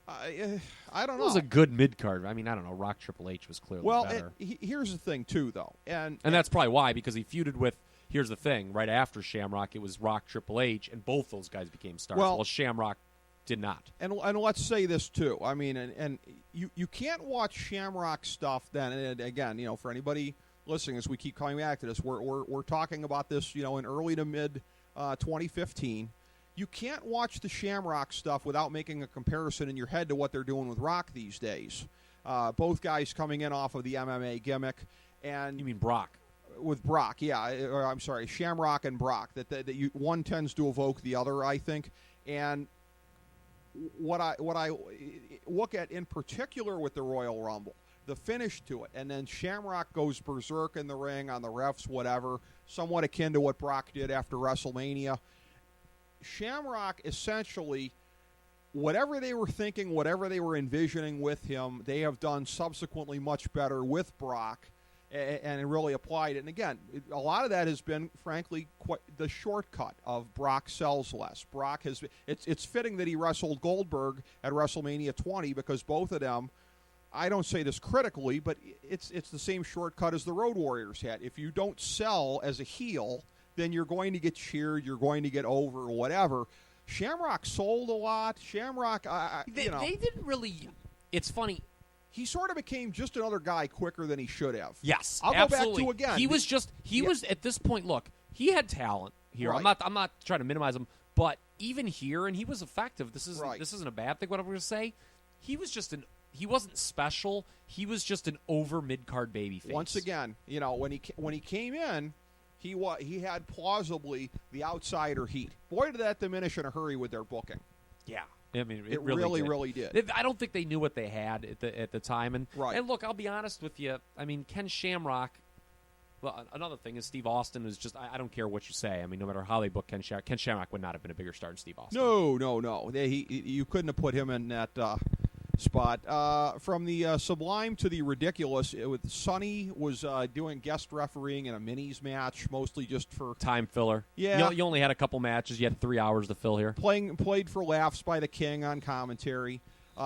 I don't know. It was a good mid card. I mean, I don't know. Rock Triple H was clearly better. Here's the thing, too, though, and that's probably why, because he feuded with. Here's the thing: right after Shamrock, it was Rock Triple H, and both those guys became stars. Well, Shamrock did not. And let's say this too. I mean, and you can't watch Shamrock stuff then. And again, for anybody listening, as we keep coming back to this, we're talking about this, in early to mid 2015. You can't watch the Shamrock stuff without making a comparison in your head to what they're doing with Rock these days. Both guys coming in off of the MMA gimmick. And you mean Brock? With Brock, yeah. Or, I'm sorry, Shamrock and Brock. That one tends to evoke the other, I think. And what I look at in particular with the Royal Rumble, the finish to it, and then Shamrock goes berserk in the ring on the refs, whatever, somewhat akin to what Brock did after WrestleMania. Shamrock essentially, whatever they were thinking, whatever they were envisioning with him, they have done subsequently much better with Brock and really applied it. And again, a lot of that has been, frankly, quite the shortcut of Brock sells less. Brock has. It's fitting that he wrestled Goldberg at WrestleMania 20 because both of them, I don't say this critically, but it's the same shortcut as the Road Warriors had. If you don't sell as a heel, then you're going to get cheered, you're going to get over, whatever. Shamrock sold a lot. Shamrock, they didn't really. It's funny. He sort of became just another guy quicker than he should have. Yes, I'll absolutely. go back to again. He was at this point. Look, he had talent here. Right. I'm not trying to minimize him, but even here, and he was effective. This isn't a bad thing. What I'm going to say, he wasn't special. He was just an over mid card babyface. Once again, when he came in. He had plausibly the outsider heat. Boy, did that diminish in a hurry with their booking. Yeah, I mean, it really did. I don't think they knew what they had at the time. And look, I'll be honest with you. I mean, Ken Shamrock. Well, another thing is Steve Austin is just. I don't care what you say. I mean, no matter how they book Ken Shamrock would not have been a bigger star than Steve Austin. No. You couldn't have put him in that spot. From the sublime to the ridiculous, with Sonny was doing guest refereeing in a minis match, mostly just for time filler. Yeah, you only had a couple matches. You had 3 hours to fill here. Played for laughs by the King on commentary.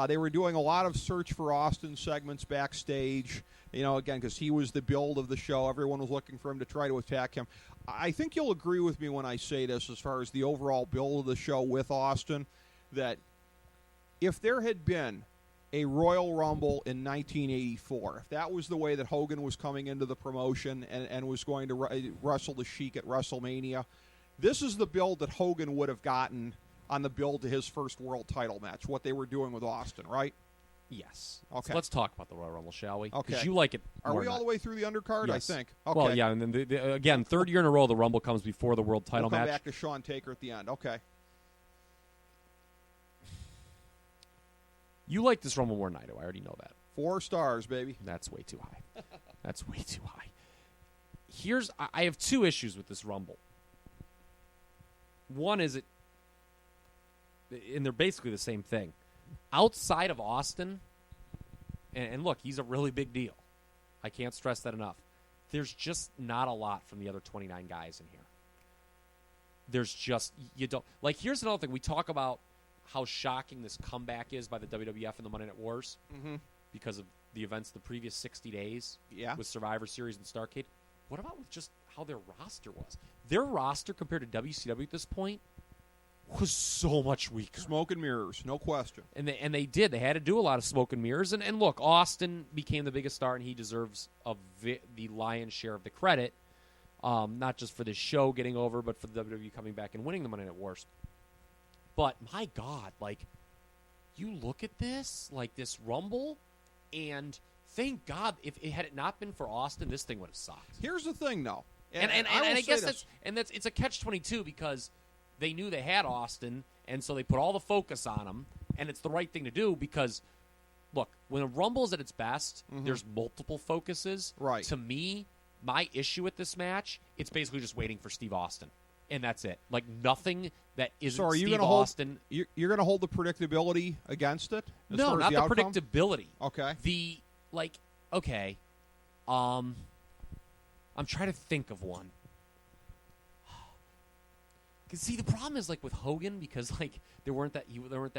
They were doing a lot of search for Austin segments backstage. Again, because he was the build of the show. Everyone was looking for him to try to attack him. I think you'll agree with me when I say this, as far as the overall build of the show with Austin, that if there had been a Royal Rumble in 1984, if that was the way that Hogan was coming into the promotion and was going to wrestle the Sheik at WrestleMania, this is the build that Hogan would have gotten on the build to his first world title match, what they were doing with Austin, right? Yes. Okay. So let's talk about the Royal Rumble, shall we? Okay. Because you like it. Are we all the way through the undercard? Yes. I think. Okay. Well, yeah, and then again, third year in a row, the Rumble comes before the world title we'll come match. Back to Sean Taker at the end. Okay. You like this Rumble more than I do. I already know that. 4 stars, baby. That's way too high. That's way too high. I have 2 issues with this Rumble. One is and they're basically the same thing. Outside of Austin, and look, he's a really big deal. I can't stress that enough. There's just not a lot from the other 29 guys in here. There's just, here's another thing. We talk about how shocking this comeback is by the WWF and the Monday Night Wars because of the events the previous 60 days with Survivor Series and Starrcade. What about with just how their roster was? Their roster compared to WCW at this point was so much weaker. Smoke and mirrors, no question. And they did. They had to do a lot of smoke and mirrors. And look, Austin became the biggest star, and he deserves the lion's share of the credit, not just for this show getting over, but for the WWE coming back and winning the Monday Night Wars. But, my God, you look at this Rumble, and thank God, if it had not been for Austin, this thing would have sucked. Here's the thing, though. And I guess it's a catch-22 because they knew they had Austin, and so they put all the focus on him, And it's the right thing to do because, look, when a Rumble is at its best, there's multiple focuses. Right. To me, my issue with this match, it's basically just waiting for Steve Austin. And that's it. Like, nothing that isn't so are you Steve gonna Austin. You're going to hold the predictability against it? No, not the predictability. Okay. Okay. I'm trying to think of one. See, the problem is like with Hogan because like there weren't that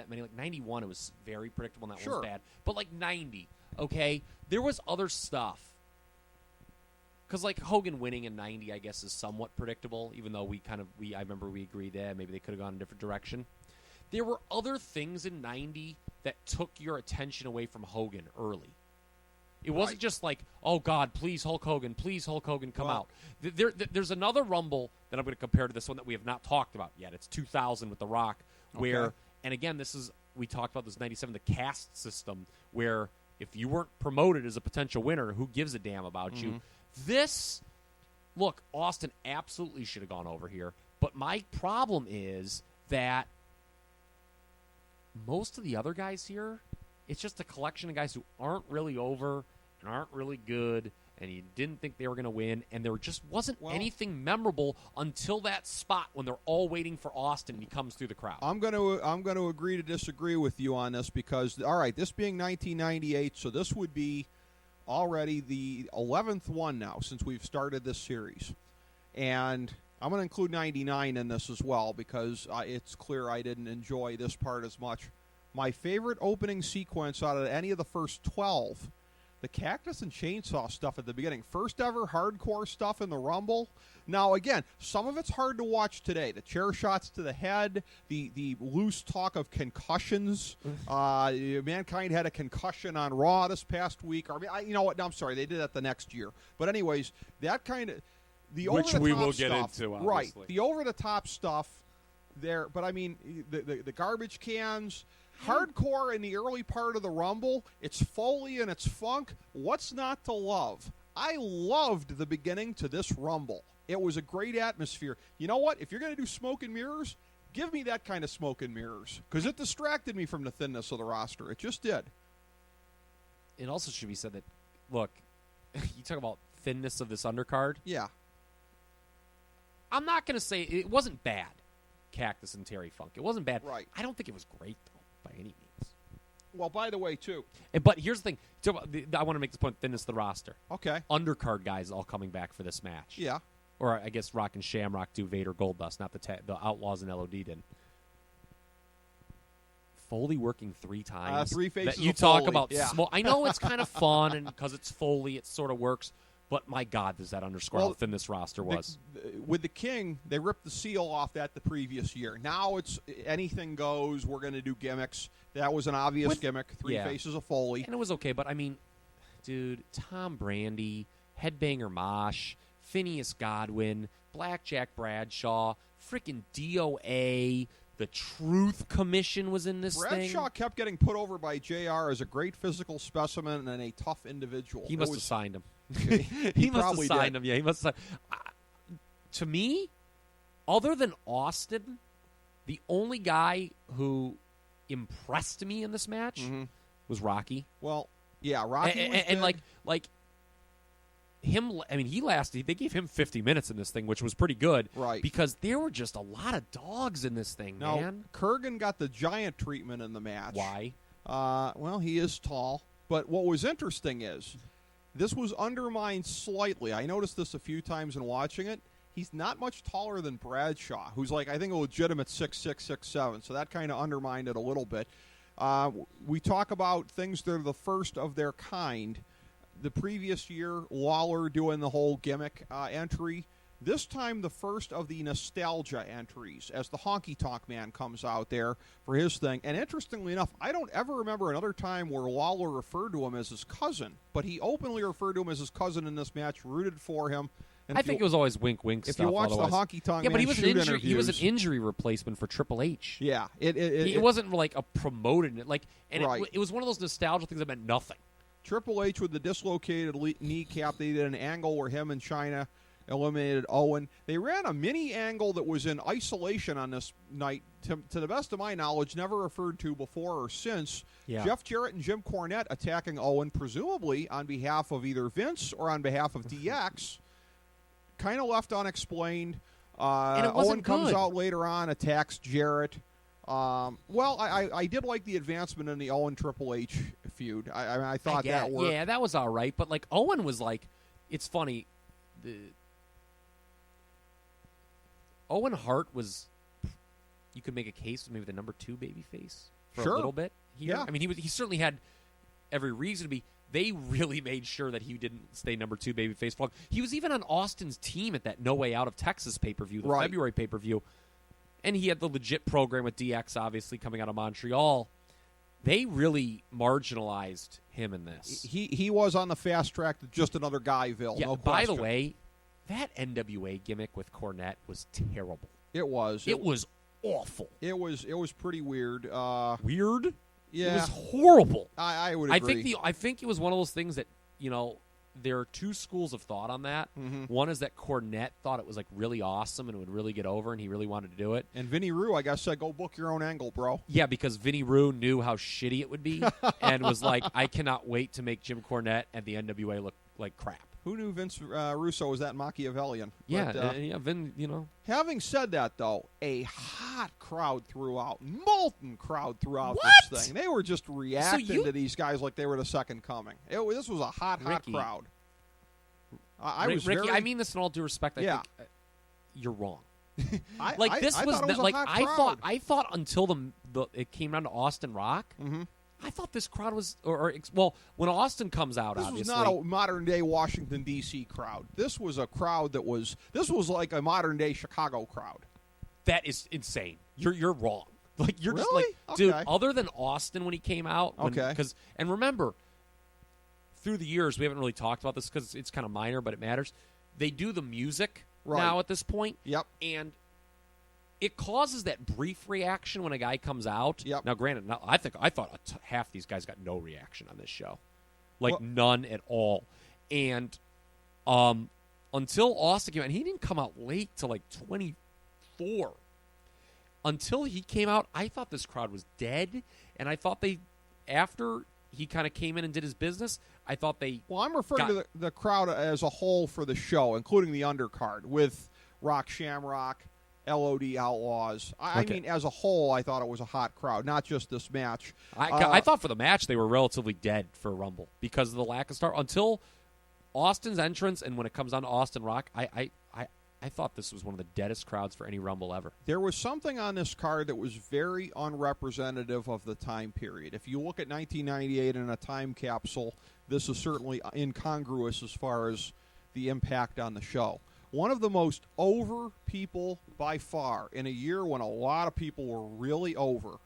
many. Like 91, it was very predictable. And that was bad. But like 90, okay, there was other stuff. Because like Hogan winning in 90, I guess, is somewhat predictable. Even though I remember we agreed that maybe they could have gone a different direction. There were other things in 90 that took your attention away from Hogan early. It wasn't just like, oh, God, please, Hulk Hogan, come out. There's another Rumble that I'm going to compare to this one that we have not talked about yet. It's 2000 with The Rock, where, and again, we talked about this 97, the caste system, where if you weren't promoted as a potential winner, who gives a damn about you? Look, Austin absolutely should have gone over here, but my problem is that most of the other guys here, it's just a collection of guys who aren't really over and aren't really good, and you didn't think they were going to win, and there just wasn't anything memorable until that spot when they're all waiting for Austin and he comes through the crowd. I'm going to agree to disagree with you on this because, all right, this being 1998, so this would be already the 11th one now since we've started this series. And I'm going to include 99 in this as well because it's clear I didn't enjoy this part as much. My favorite opening sequence out of any of the first 12, the Cactus and Chainsaw stuff at the beginning. First ever hardcore stuff in the Rumble. Now, again, some of it's hard to watch today. The chair shots to the head, the loose talk of concussions. Mankind had a concussion on Raw this past week. You know what? No, I'm sorry. They did that the next year. But anyways, that kind of... Which we will get into, obviously. Right. The over-the-top stuff there. But, I mean, the garbage cans... Hardcore in the early part of the Rumble, it's Foley and it's funk. What's not to love? I loved the beginning to this Rumble. It was a great atmosphere. You know what? If you're going to do smoke and mirrors, give me that kind of smoke and mirrors because it distracted me from the thinness of the roster. It just did. It also should be said that, look, you talk about thinness of this undercard. Yeah. I'm not going to say it wasn't bad, Cactus and Terry Funk. It wasn't bad. Right. I don't think it was great, though. By any means. Well, by the way, too. But here's the thing. I want to make this point, thinness of the roster. Okay. Undercard guys all coming back for this match. Yeah. Or I guess Rock and Shamrock do Vader Goldust, not the Outlaws and LOD didn't. Foley working 3 times. 3 faces you of talk Foley. about Yeah. small. I know it's kind of fun and because it's Foley, it sort of works. But my God, does that underscore how thin this roster was? With the King, they ripped the seal off that the previous year. Now it's anything goes. We're going to do gimmicks. That was an obvious gimmick. 3 faces of Foley. And it was okay, but I mean, dude, Tom Brady, Headbanger Mosh, Phineas Godwin, Blackjack Bradshaw, freaking DOA, the Truth Commission was in this thing. Bradshaw kept getting put over by JR as a great physical specimen and a tough individual. He must have signed him. he must have signed did. him. Yeah, he must have signed. To me, other than Austin, the only guy who impressed me in this match was Rocky. Well, yeah, Rocky and like him. I mean, he lasted. They gave him 50 minutes in this thing, which was pretty good, right? Because there were just a lot of dogs in this thing, now, man. Kurgan got the giant treatment in the match. Why? Well, he is tall. But what was interesting is this was undermined slightly. I noticed this a few times in watching it. He's not much taller than Bradshaw, who's like, I think, a legitimate 6'6", 6'7", so that kind of undermined it a little bit. We talk about things that are the first of their kind. The previous year, Lawler doing the whole gimmick entry. This time, the first of the nostalgia entries as the Honky Tonk Man comes out there for his thing. And interestingly enough, I don't ever remember another time where Lawler referred to him as his cousin, but he openly referred to him as his cousin in this match, rooted for him. And I think it was always wink stuff. If you watch the Honky Tonk Man shoot interviews, he was an injury replacement for Triple H. Yeah, it wasn't like a promoted right. It was one of those nostalgia things that meant nothing. Triple H with the dislocated kneecap. They did an angle where him and China eliminated Owen. They ran a mini angle that was in isolation on this night, to the best of my knowledge, never referred to before or since. Yeah. Jeff Jarrett and Jim Cornette attacking Owen, presumably on behalf of either Vince or on behalf of DX. Kind of left unexplained. And it wasn't Owen comes good. out later on, attacks Jarrett. I did like the advancement in the Owen Triple H feud. I thought that worked. Yeah, that was all right. But, like, Owen was like, it's funny. Owen Hart was, you could make a case maybe the number 2 babyface for Sure. a little bit here. Yeah. I mean, he certainly had every reason to be. They really made sure that he didn't stay number 2 babyface for long. He was even on Austin's team at that No Way Out of Texas pay-per-view, the Right. February pay-per-view. And he had the legit program with DX, obviously, coming out of Montreal. They really marginalized him in this. He was on the fast track to just another Guyville. Yeah, no by question. the way, that NWA gimmick with Cornette was terrible. It was. It was awful. It was pretty weird. Weird? Yeah. It was horrible. I would agree. I think it was one of those things that, there are 2 schools of thought on that. Mm-hmm. One is that Cornette thought it was like really awesome and would really get over, and he really wanted to do it. And Vinny Rue, I guess, said, "Go book your own angle, bro." Yeah, because Vinny Rue knew how shitty it would be, and was like, "I cannot wait to make Jim Cornette and the NWA look like crap." Who knew Vince Russo was that Machiavellian? Yeah, But, Vin. Having said that, though, a hot crowd throughout, molten crowd throughout What? this thing. They were just reacting to these guys like they were the second coming. This was a hot Ricky, crowd. I was Ricky, very, I mean this in all due respect. I Yeah. think you're wrong. I Like this I was thought it was a like hot I crowd. thought until the it came down to Austin Rock. Mhm. I thought this crowd was well when Austin comes out. This Obviously, was not a modern day Washington D.C. crowd. This was a crowd this was like a modern day Chicago crowd. that is insane. You're wrong. Like you're just Really? like dude. Okay. Other than Austin when he came out, Okay. And remember, through the years we haven't really talked about this because it's kind of minor, but it matters. They do the music Right. now at this point. Yep. And it causes that brief reaction when a guy comes out. Yep. Now, granted, I thought half these guys got no reaction on this show, like Well- none at all. And until Austin came out, and he didn't come out late till like 24. Until he came out, I thought this crowd was dead, and I thought after he kind of came in and did his business, I thought they. Well, I'm referring to the crowd as a whole for the show, including the undercard with Rock Shamrock, LOD Outlaws. I mean, as a whole, I thought it was a hot crowd, not just this match. I thought for the match they were relatively dead for a Rumble because of the lack of star. Until Austin's entrance, and when it comes down to Austin Rock, I thought this was one of the deadest crowds for any Rumble ever. There was something on this card that was very unrepresentative of the time period. If you look at 1998 in a time capsule, this is certainly incongruous as far as the impact on the show. One of the most over people by far in a year when a lot of people were really over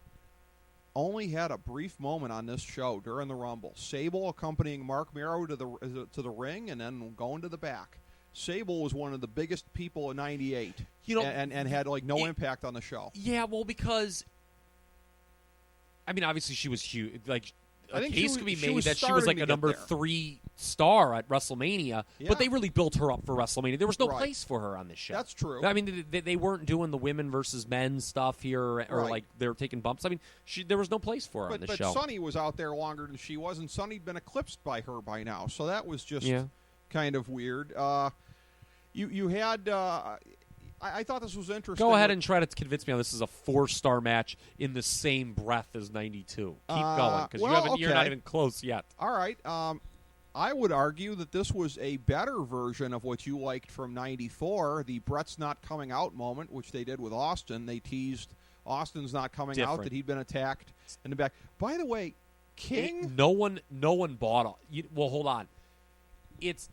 only had a brief moment on this show during the Rumble. Sable accompanying Mark Mero to the ring and then going to the back. Sable was one of the biggest people in '98, and had like no impact on the show. Yeah, well, because I mean, obviously she was huge. Like I a think case could be she made was that she was like starting to a get number there. 3 star at WrestleMania, Yeah. but they really built her up for WrestleMania. There was no Right. place for her on this show. That's true. I mean, they weren't doing the women versus men stuff here, or Right. like they were taking bumps. I mean, there was no place for her on But this show. Sonny was out there longer than she was, and Sonny'd been eclipsed by her by now. So that was just Yeah. kind of weird. You had. I thought this was interesting. Go ahead and try to convince me how this is a 4-star match in the same breath as 92. Keep going, because you're not okay. even close yet. All right. I would argue that this was a better version of what you liked from '94, the Brett's not coming out moment, which they did with Austin. They teased Austin's not coming out, Different. that he'd been attacked in the back. By the way, King. No one bought. Well, hold on. It's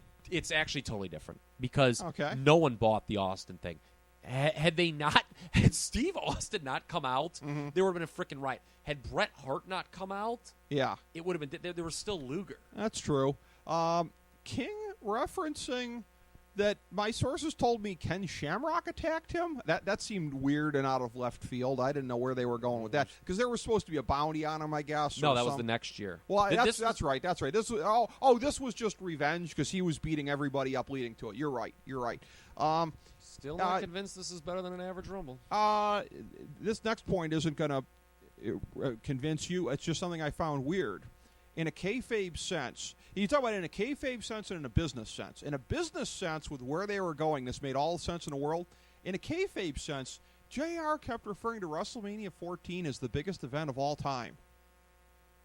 actually totally different because Okay. no one bought the Austin thing. Had Steve Austin not come out, Mm-hmm. there would have been a freaking riot. Had Bret Hart not come out, Yeah, it would have been. There was still Luger. that's true. King referencing that my sources told me Ken Shamrock attacked him. That seemed weird and out of left field. I didn't know where they were going with that because there was supposed to be a bounty on him, I guess. No, that was the next year. Well, that's right. That's right. This was this was just revenge because he was beating everybody up leading to it. You're right. Still not convinced this is better than an average Rumble. This next point isn't going to convince you. It's just something I found weird. In a kayfabe sense, you talk about it in a kayfabe sense and in a business sense. In a business sense, with where they were going, this made all the sense in the world. In a kayfabe sense, JR kept referring to WrestleMania 14 as the biggest event of all time.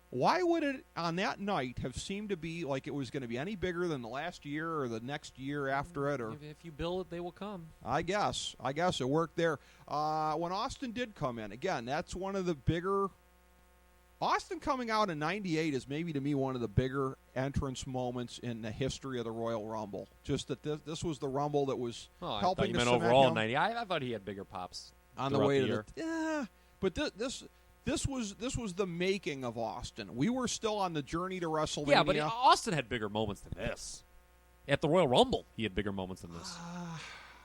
Why would it, on that night, have seemed to be like it was going to be any bigger than the last year or the next year after it? Or if you build it, they will come. I guess it worked there. When Austin did come in, again, that's one of the bigger... Austin coming out in '98 is maybe to me one of the bigger entrance moments in the history of the Royal Rumble. Just that this was the Rumble that was helping to cement overall him. '90. I thought he had bigger pops on the way the to year. But this was the making of Austin. We were still on the journey to WrestleMania. Yeah, but Austin had bigger moments than this. At the Royal Rumble, he had bigger moments than this.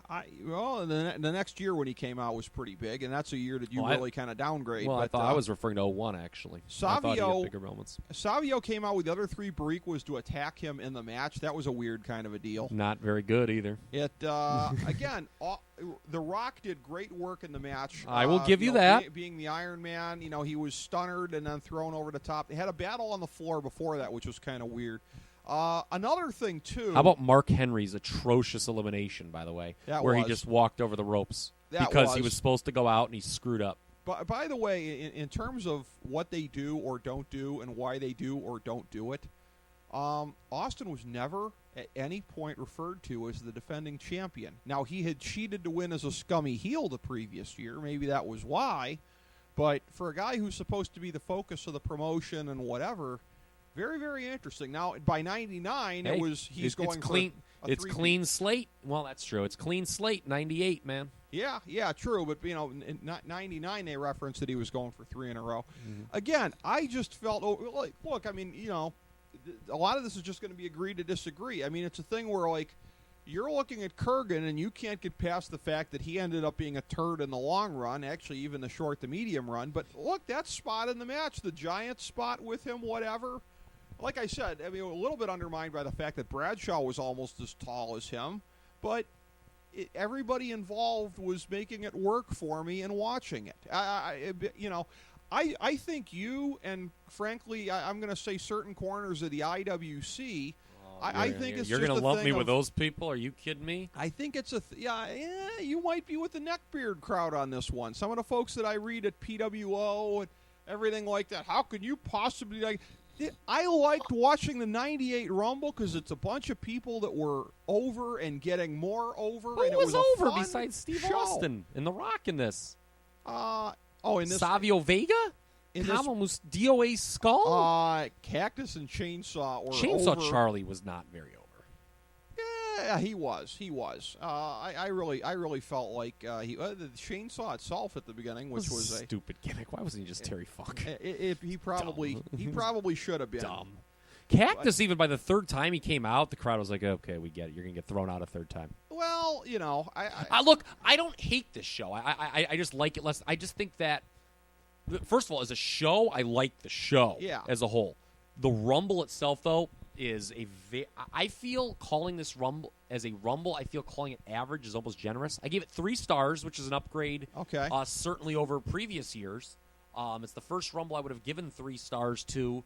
The next year when he came out was pretty big, and that's a year that you really kind of downgrade. Well, but, I thought I was referring to 01, actually. I thought he had bigger moments. Savio came out with the other three Bariquas to attack him in the match. That was a weird kind of a deal. Not very good either. It again, The Rock did great work in the match. I will give you that. Being the Iron Man, he was stunnered and then thrown over the top. They had a battle on the floor before that, which was kind of weird. Another thing, too... How about Mark Henry's atrocious elimination, by the way, where he just walked over the ropes because he was supposed to go out and he screwed up. But by the way, in terms of what they do or don't do and why they do or don't do it, Austin was never at any point referred to as the defending champion. Now, he had cheated to win as a scummy heel the previous year. Maybe that was why. But for a guy who's supposed to be the focus of the promotion and whatever... Very, very interesting. Now, by '99, he's going clean. For it's clean slate. Well, that's true. It's clean slate. '98, man. Yeah, true. But in '99 they referenced that he was going for 3 in a row. Mm-hmm. Again, I just felt look. I mean, a lot of this is just going to be agree to disagree. I mean, it's a thing where you're looking at Kurgan and you can't get past the fact that he ended up being a turd in the long run, actually even the short to medium run. But look, that spot in the match, the giant spot with him, whatever. Like I said, I mean, a little bit undermined by the fact that Bradshaw was almost as tall as him, but everybody involved was making it work for me and watching it. I think you and, frankly, I'm going to say certain corners of the IWC. I think it's you're going to lump me with those people. Are you kidding me? I think it's you might be with the neckbeard crowd on this one. Some of the folks that I read at PWO and everything like that. How could you possibly I liked watching the '98 Rumble because it's a bunch of people that were over and getting more over. Who and it was a over fun besides Steve show. Austin and The Rock in this? In this Savio Vega? DOA Skull? Cactus and Chainsaw were Chainsaw over. Charlie was not very over. Yeah, he was. I really felt like the chainsaw itself at the beginning, which was a stupid gimmick. Why wasn't he just Terry Funk? He probably should have been dumb. Cactus, even by the third time he came out, the crowd was like, "Okay, we get it. You're gonna get thrown out a third time." Well, look, I don't hate this show. I just like it less. I just think that first of all, as a show, I like the show as a whole. The Rumble itself, though, is I feel calling this Rumble as a Rumble, I feel calling it average is almost generous. I gave it 3 stars, which is an upgrade, certainly over previous years. It's the first Rumble I would have given 3 stars to,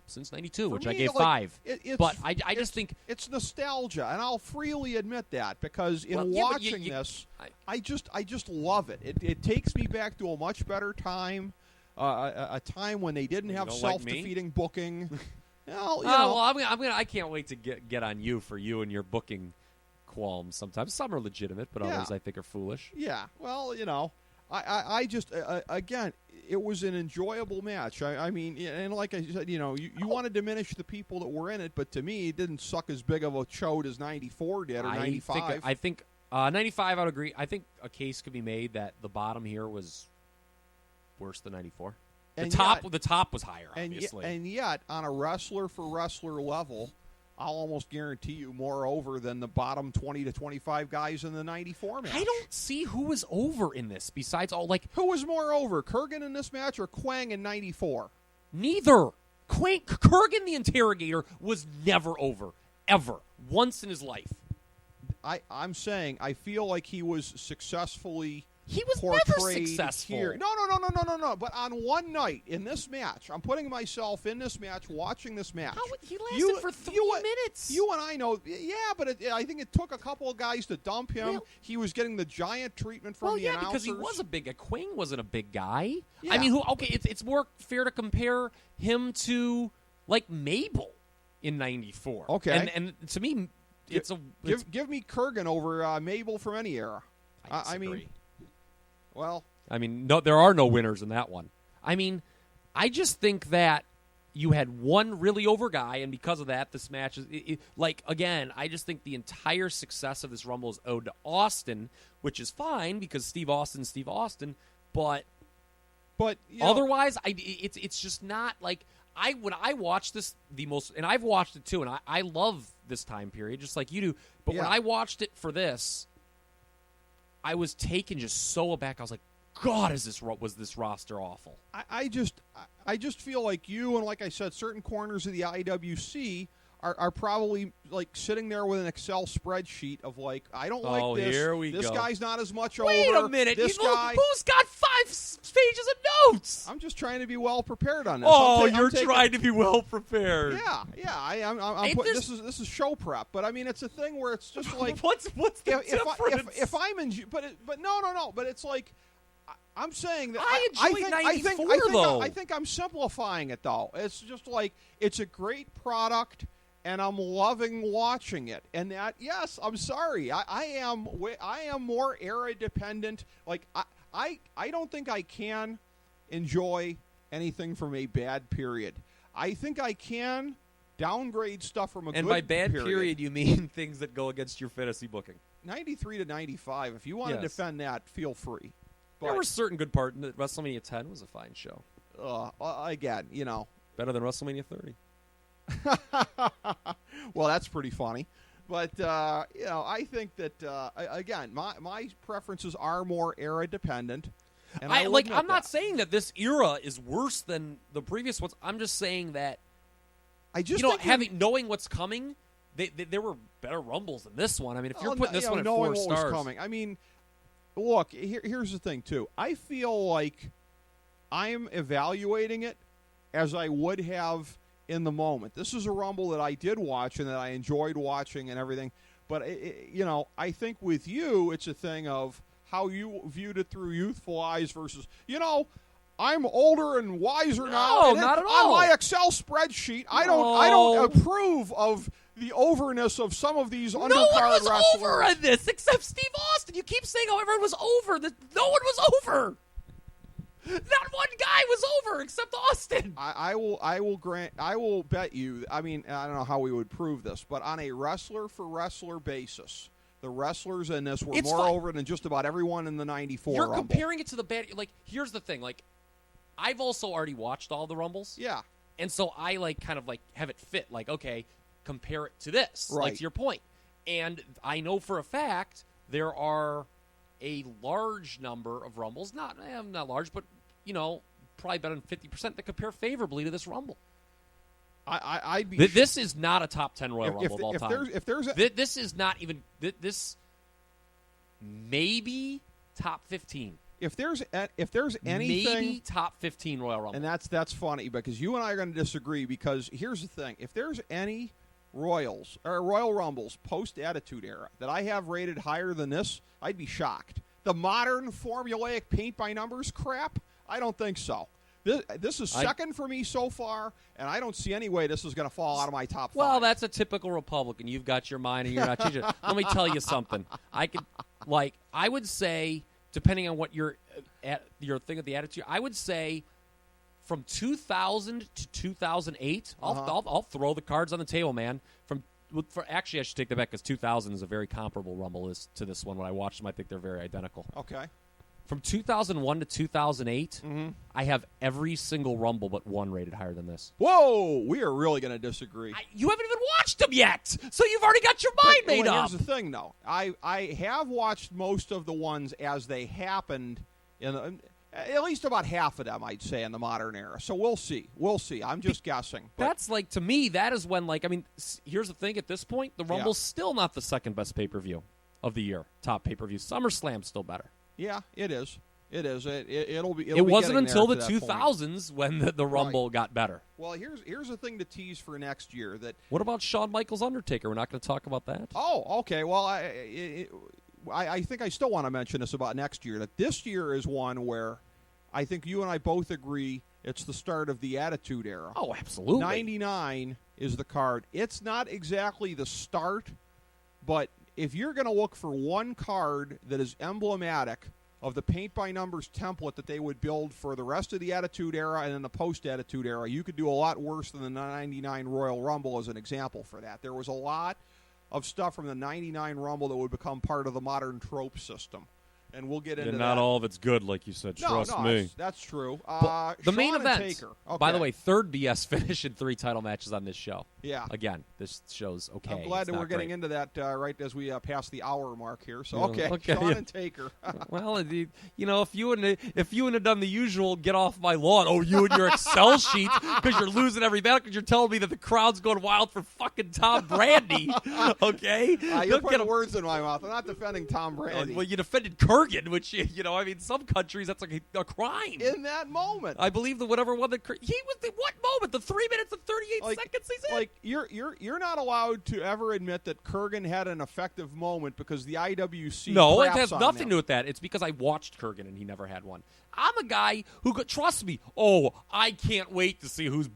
since '92, which I gave 5. But I just think it's nostalgia, and I'll freely admit that because watching this, I just love it. It takes me back to a much better time, a time when they didn't have self-defeating booking. I can't wait to get on you for you and your booking qualms. Sometimes some are legitimate, but others I think are foolish. Yeah, well, I just again, it was an enjoyable match. I mean, and like I said, you want to diminish the people that were in it, but to me, it didn't suck as big of a chode as '94 did or '95. I think 95. I would agree. I think a case could be made that the bottom here was worse than '94. The top was higher, obviously. And yet, on a wrestler-for-wrestler level, I'll almost guarantee you more over than the bottom 20 to 25 guys in the 94 match. I don't see who was over in this besides all, like... Who was more over, Kurgan in this match or Kwang in 94? Neither. Kurgan the Interrogator was never over, ever, once in his life. I'm saying I feel like he was successfully He was portrayed never successful. Here. No. But on one night in this match, I'm putting myself in this match, watching this match. He lasted for 3 minutes. You and I know, yeah, but I think it took a couple of guys to dump him. Well, he was getting the giant treatment from the announcers. Because he was a big. Quang wasn't a big guy. Yeah. I mean, it's more fair to compare him to like Mabel in '94. Okay, and to me, give me Kurgan over Mabel from any era. I mean. Well, no, there are no winners in that one. I mean, I just think that you had one really over guy, and because of that, this match is again. I just think the entire success of this Rumble is owed to Austin, which is fine because Steve Austin's Steve Austin, but otherwise, it's just not like when I watch this and I've watched it too, and I love this time period just like you do. But when I watched it for this, I was taken just so aback. I was like, God, was this roster awful? I just feel like you and, like I said, certain corners of the IWC are probably like sitting there with an Excel spreadsheet of like, I don't like this. Here we this go. Guy's not as much Wait over. a minute. This guy. Who's got 5 pages of notes? I'm just trying to be well prepared on this. You're trying to be well prepared. Yeah. This is show prep, but I mean, it's a thing where it's just like what's the difference? If I'm in, but no, but it's like. I'm saying that I enjoyed 94, though. I think I'm simplifying it, though. It's just like it's a great product, and I'm loving watching it. And that, yes, I'm sorry, I am more era dependent. Like I don't think I can enjoy anything from a bad period. I think I can downgrade stuff from a good period. And by bad period, you mean things that go against your fantasy booking. 93 to 95. If you want to defend that, feel free. But there were certain good parts. WrestleMania 10 was a fine show. Again, better than WrestleMania 30. Well, that's pretty funny. But I think that again, my preferences are more era dependent. And I'm not saying that this era is worse than the previous ones. I'm just saying that I just knowing what's coming, there were better Rumbles than this one. I mean, if you're putting this one at 4 stars, what was coming. I mean. Look, here's the thing, too. I feel like I'm evaluating it as I would have in the moment. This is a Rumble that I did watch and that I enjoyed watching and everything. But, I think with you, it's a thing of how you viewed it through youthful eyes versus, I'm older and wiser now. No, not at all. On my Excel spreadsheet, I don't approve of the overness of some of these undercard wrestlers. No one was over in this except Steve Austin. You keep saying, everyone was over. No one was over. Not one guy was over except Austin. I will bet you. I mean, I don't know how we would prove this, but on a wrestler for wrestler basis, the wrestlers in this were more over than just about everyone in the 94 You're Rumble. Comparing it to the bad. Here's the thing. I've also already watched all the Rumbles. Yeah. And so I kind of have it fit. Okay, compare it to this. Right. To your point. And I know for a fact there are a large number of Rumbles, not large, but probably better than 50% that compare favorably to this Rumble. I'd be. This is not a top 10 Royal Rumble of all time. This is not even this. Maybe top 15. If there's anything, maybe top 15 Royal Rumble, and that's funny because you and I are going to disagree. Because here's the thing: if there's any Royal Rumbles post Attitude Era that I have rated higher than this, I'd be shocked. The modern formulaic paint by numbers crap, I don't think so. This is second for me so far, and I don't see any way this is going to fall out of my top 5. Well, that's a typical Republican. You've got your mind, and you're not changing it. Let me tell you something. I would say, depending on what your thing of the Attitude, I would say from 2000 to 2008, I'll throw the cards on the table, man. Actually, I should take that back because 2000 is a very comparable Rumble to this one. When I watched them, I think they're very identical. Okay. From 2001 to 2008, I have every single Rumble but one rated higher than this. Whoa, we are really going to disagree. You haven't even watched them yet, so you've already got your mind made up. Here's the thing, though. I have watched most of the ones as they happened, at least about half of them, I'd say, in the modern era. So we'll see. I'm just guessing. But that's like, to me, that is when, like, I mean, here's the thing. At this point, the Rumble's still not the second best pay-per-view of the year. Top pay-per-view. SummerSlam's still better. Yeah, it is. It is. It'll be. It wasn't until the 2000s when the Rumble got better. Well, here's the thing to tease for next year. What about Shawn Michaels Undertaker? We're not going to talk about that. Oh, okay. Well, I think I still want to mention this about next year. That this year is one where I think you and I both agree it's the start of the Attitude Era. Oh, absolutely. 99 is the card. It's not exactly the start, but if you're going to look for one card that is emblematic of the paint-by-numbers template that they would build for the rest of the Attitude Era and then the post-Attitude Era, you could do a lot worse than the 99 Royal Rumble as an example for that. There was a lot of stuff from the 99 Rumble that would become part of the modern trope system. And we'll get into that. Not all of it's good, like you said. Trust me. That's true. The main event, okay. By the way, third BS finish in 3 title matches on this show. Yeah. Again, this show's okay. I'm glad that we're getting into that right as we pass the hour mark here. So, okay. Shawn and Taker. Well, if you wouldn't have done the usual get off my lawn, you and your Excel sheet, because you're losing every battle, because you're telling me that the crowd's going wild for fucking Tom Brady, okay? You're putting words in my mouth. I'm not defending Tom Brady. Well, you defended Kurgan, which, some countries, that's like a crime. In that moment. I believe that whatever one that he was in what moment? The 3 minutes and 38 seconds he's in? Like, you're not allowed to ever admit that Kurgan had an effective moment because the IWC No, it has nothing to do with that. It's because I watched Kurgan and he never had one. I'm a guy who could trust me. I can't wait to see who's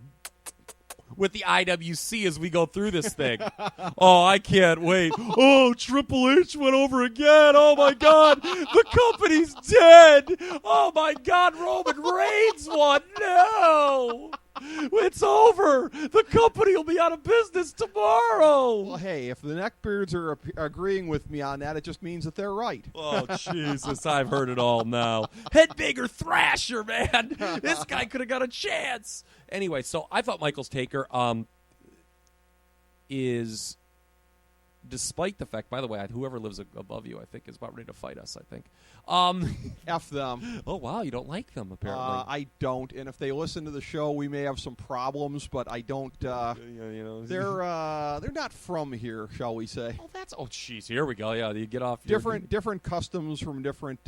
with the IWC as we go through this thing. I can't wait. Triple H went over again. Oh, my God. The company's dead. Oh, my God. Roman Reigns won. No. It's over. The company will be out of business tomorrow. Well, hey, if the neckbeards are agreeing with me on that, it just means that they're right. Oh, Jesus, I've heard it all now. Headbanger Thrasher, man. This guy could have got a chance. Anyway, so I thought Michaels Taker is, despite the fact, by the way, whoever lives above you, I think, is about ready to fight us, I think. F them. Oh, wow, you don't like them, apparently. I don't, and if they listen to the show, we may have some problems, but I don't. They're not from here, shall we say. Jeez, here we go. Yeah, you get off. Different customs from different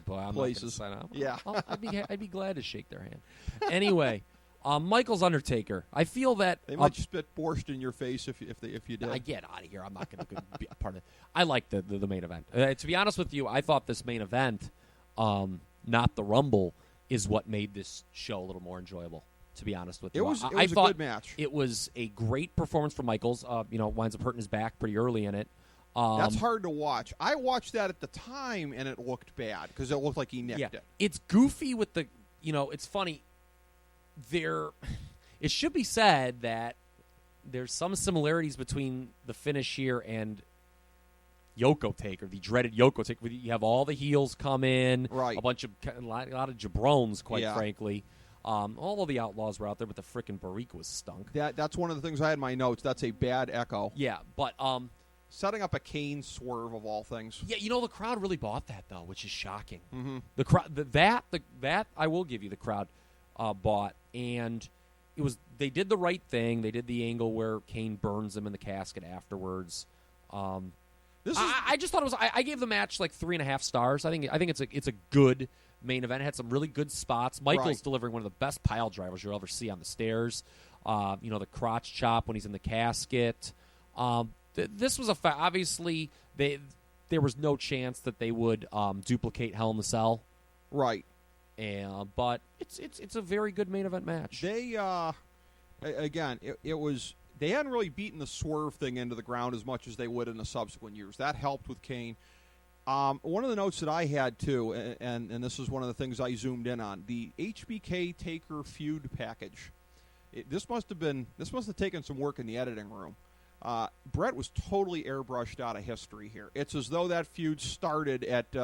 places. Sign up. Yeah. I'd be glad to shake their hand. Anyway. Michaels Undertaker. I feel that they might spit borscht in your face if you did. I get out of here. I'm not going to be a part of it. I like the main event. To be honest with you, I thought this main event, not the Rumble, is what made this show a little more enjoyable. To be honest with you, it was a good match. It was a great performance from Michaels. Winds up hurting his back pretty early in it. That's hard to watch. I watched that at the time, and it looked bad because it looked like he nicked it. It's goofy with the. It's funny. It should be said that there's some similarities between the finish here and Yoko Taker, the dreaded Yoko Taker. You have all the heels come in, right? A lot of jabrones, quite frankly. All of the Outlaws were out there, but the frickin' Barrique was stunk. That's one of the things I had in my notes. That's a bad echo. Yeah, but setting up a Kane swerve of all things. Yeah, the crowd really bought that though, which is shocking. Mm-hmm. The crowd, that I will give you, the crowd bought, and they did the right thing. They did the angle where Kane burns him in the casket afterwards. I just thought it was. I gave the match like 3.5 stars. I think it's a good main event. It had some really good spots. Michaels delivering one of the best pile drivers you'll ever see on the stairs. The crotch chop when he's in the casket. This was obviously there was no chance that they would duplicate Hell in the Cell. Right. But it's a very good main event match. They it was they hadn't really beaten the swerve thing into the ground as much as they would in the subsequent years. That helped with Kane. One of the notes that I had too, and this is one of the things I zoomed in on, the HBK Taker feud package. This must have taken some work in the editing room. Brett was totally airbrushed out of history here. It's as though that feud started at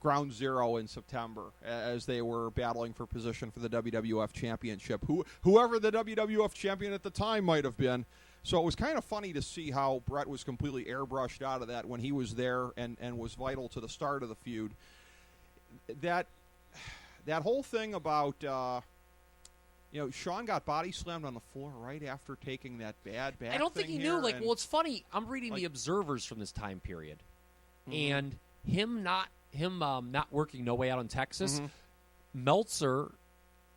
Ground Zero in September as they were battling for position for the WWF Championship. Whoever the WWF champion at the time might have been. So it was kind of funny to see how Bret was completely airbrushed out of that when he was there and was vital to the start of the feud. That whole thing about, Shawn got body slammed on the floor right after taking that bad back. I don't think he knew. Well, it's funny. I'm reading the observers from this time period, and him not working No Way Out in Texas. Meltzer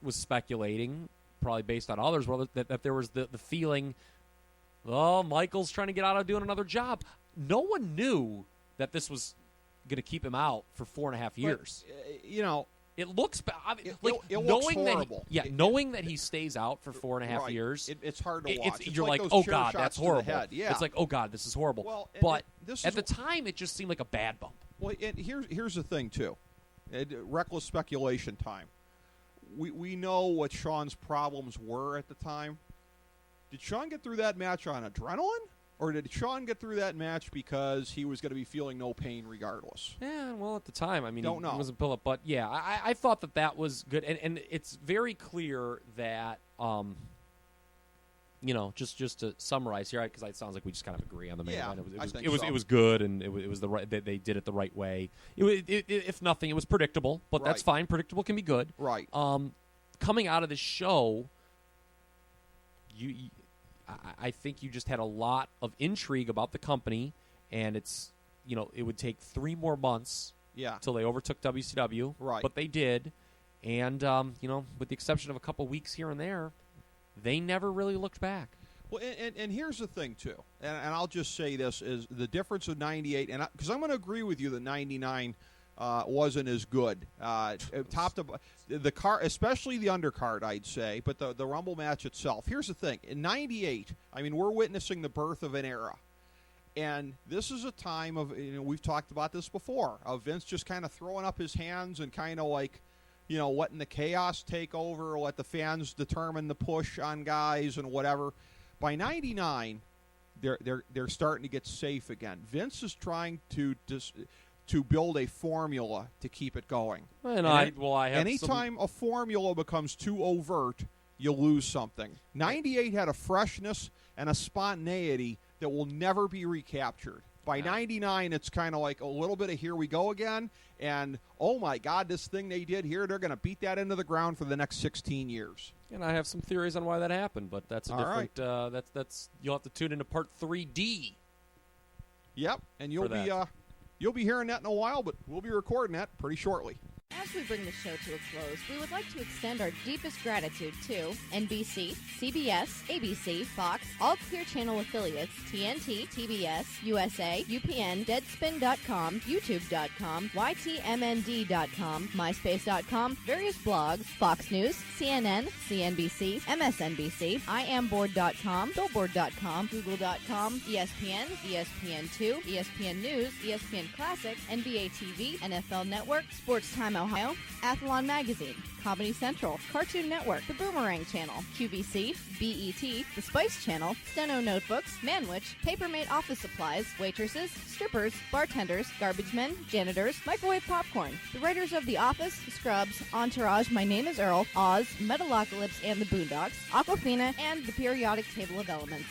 was speculating, probably based on others, that there was the feeling, oh, Michael's trying to get out of doing another job. No one knew that this was going to keep him out for 4.5 years. But, it looks it looks horrible. Knowing that he stays out for 4.5 years, it's hard to watch. You're like, those oh chair God, shots that's to the horrible. head. Yeah. It's like, oh God, this is horrible. Well, but at the time, it just seemed like a bad bump. Well, here's the thing too, reckless speculation time. We know what Shawn's problems were at the time. Did Shawn get through that match on adrenaline? Or did Shawn get through that match because he was going to be feeling no pain regardless? Yeah, well, at the time, I mean, he wasn't pull up. But, yeah, I thought that was good. And it's very clear that, just to summarize here, because it sounds like we just kind of agree on the main line. It was good, and it was the right. They did it the right way. If nothing, it was predictable, but that's fine. Predictable can be good. Right. Coming out of this show, I think you just had a lot of intrigue about the company, and it's, it would take 3 more months till they overtook WCW. Right. But they did, and, with the exception of a couple weeks here and there, they never really looked back. Well, and here's the thing, too, and I'll just say this, is the difference of 98, and because I'm going to agree with you that 99 wasn't as good. Top to the card, especially the undercard, I'd say, but the Rumble match itself. Here's the thing: in '98, I mean, we're witnessing the birth of an era, and this is a time of we've talked about this before, of Vince just kind of throwing up his hands and kind of like, letting the chaos take over, let the fans determine the push on guys and whatever. By '99, they're starting to get safe again. Vince is trying to build a formula to keep it going. Anytime a formula becomes too overt, you lose something. 98 had a freshness and a spontaneity that will never be recaptured. By 99, it's kind of like a little bit of here we go again, and oh my God, this thing they did here, they're going to beat that into the ground for the next 16 years. And I have some theories on why that happened, but that's a different. Right. That's you'll have to tune into part 3D. Yep, and you'll be hearing that in a while, but we'll be recording that pretty shortly. As we bring the show to a close, we would like to extend our deepest gratitude to NBC, CBS, ABC, Fox, all Clear Channel affiliates, TNT, TBS, USA, UPN, Deadspin.com, YouTube.com, YTMND.com, MySpace.com, various blogs, Fox News, CNN, CNBC, MSNBC, IamBoard.com, Billboard.com, Google.com, ESPN, ESPN2, ESPN News, ESPN Classic, NBA TV, NFL Network, Sports Time Ohio, Athlon Magazine, Comedy Central, Cartoon Network, The Boomerang Channel, QVC, BET, The Spice Channel, Steno Notebooks, Manwich, Papermate Office Supplies, waitresses, strippers, bartenders, garbage men, janitors, microwave popcorn, the writers of The Office, Scrubs, Entourage, My Name is Earl, Oz, Metalocalypse and the Boondocks, Aquafina, and the Periodic Table of Elements.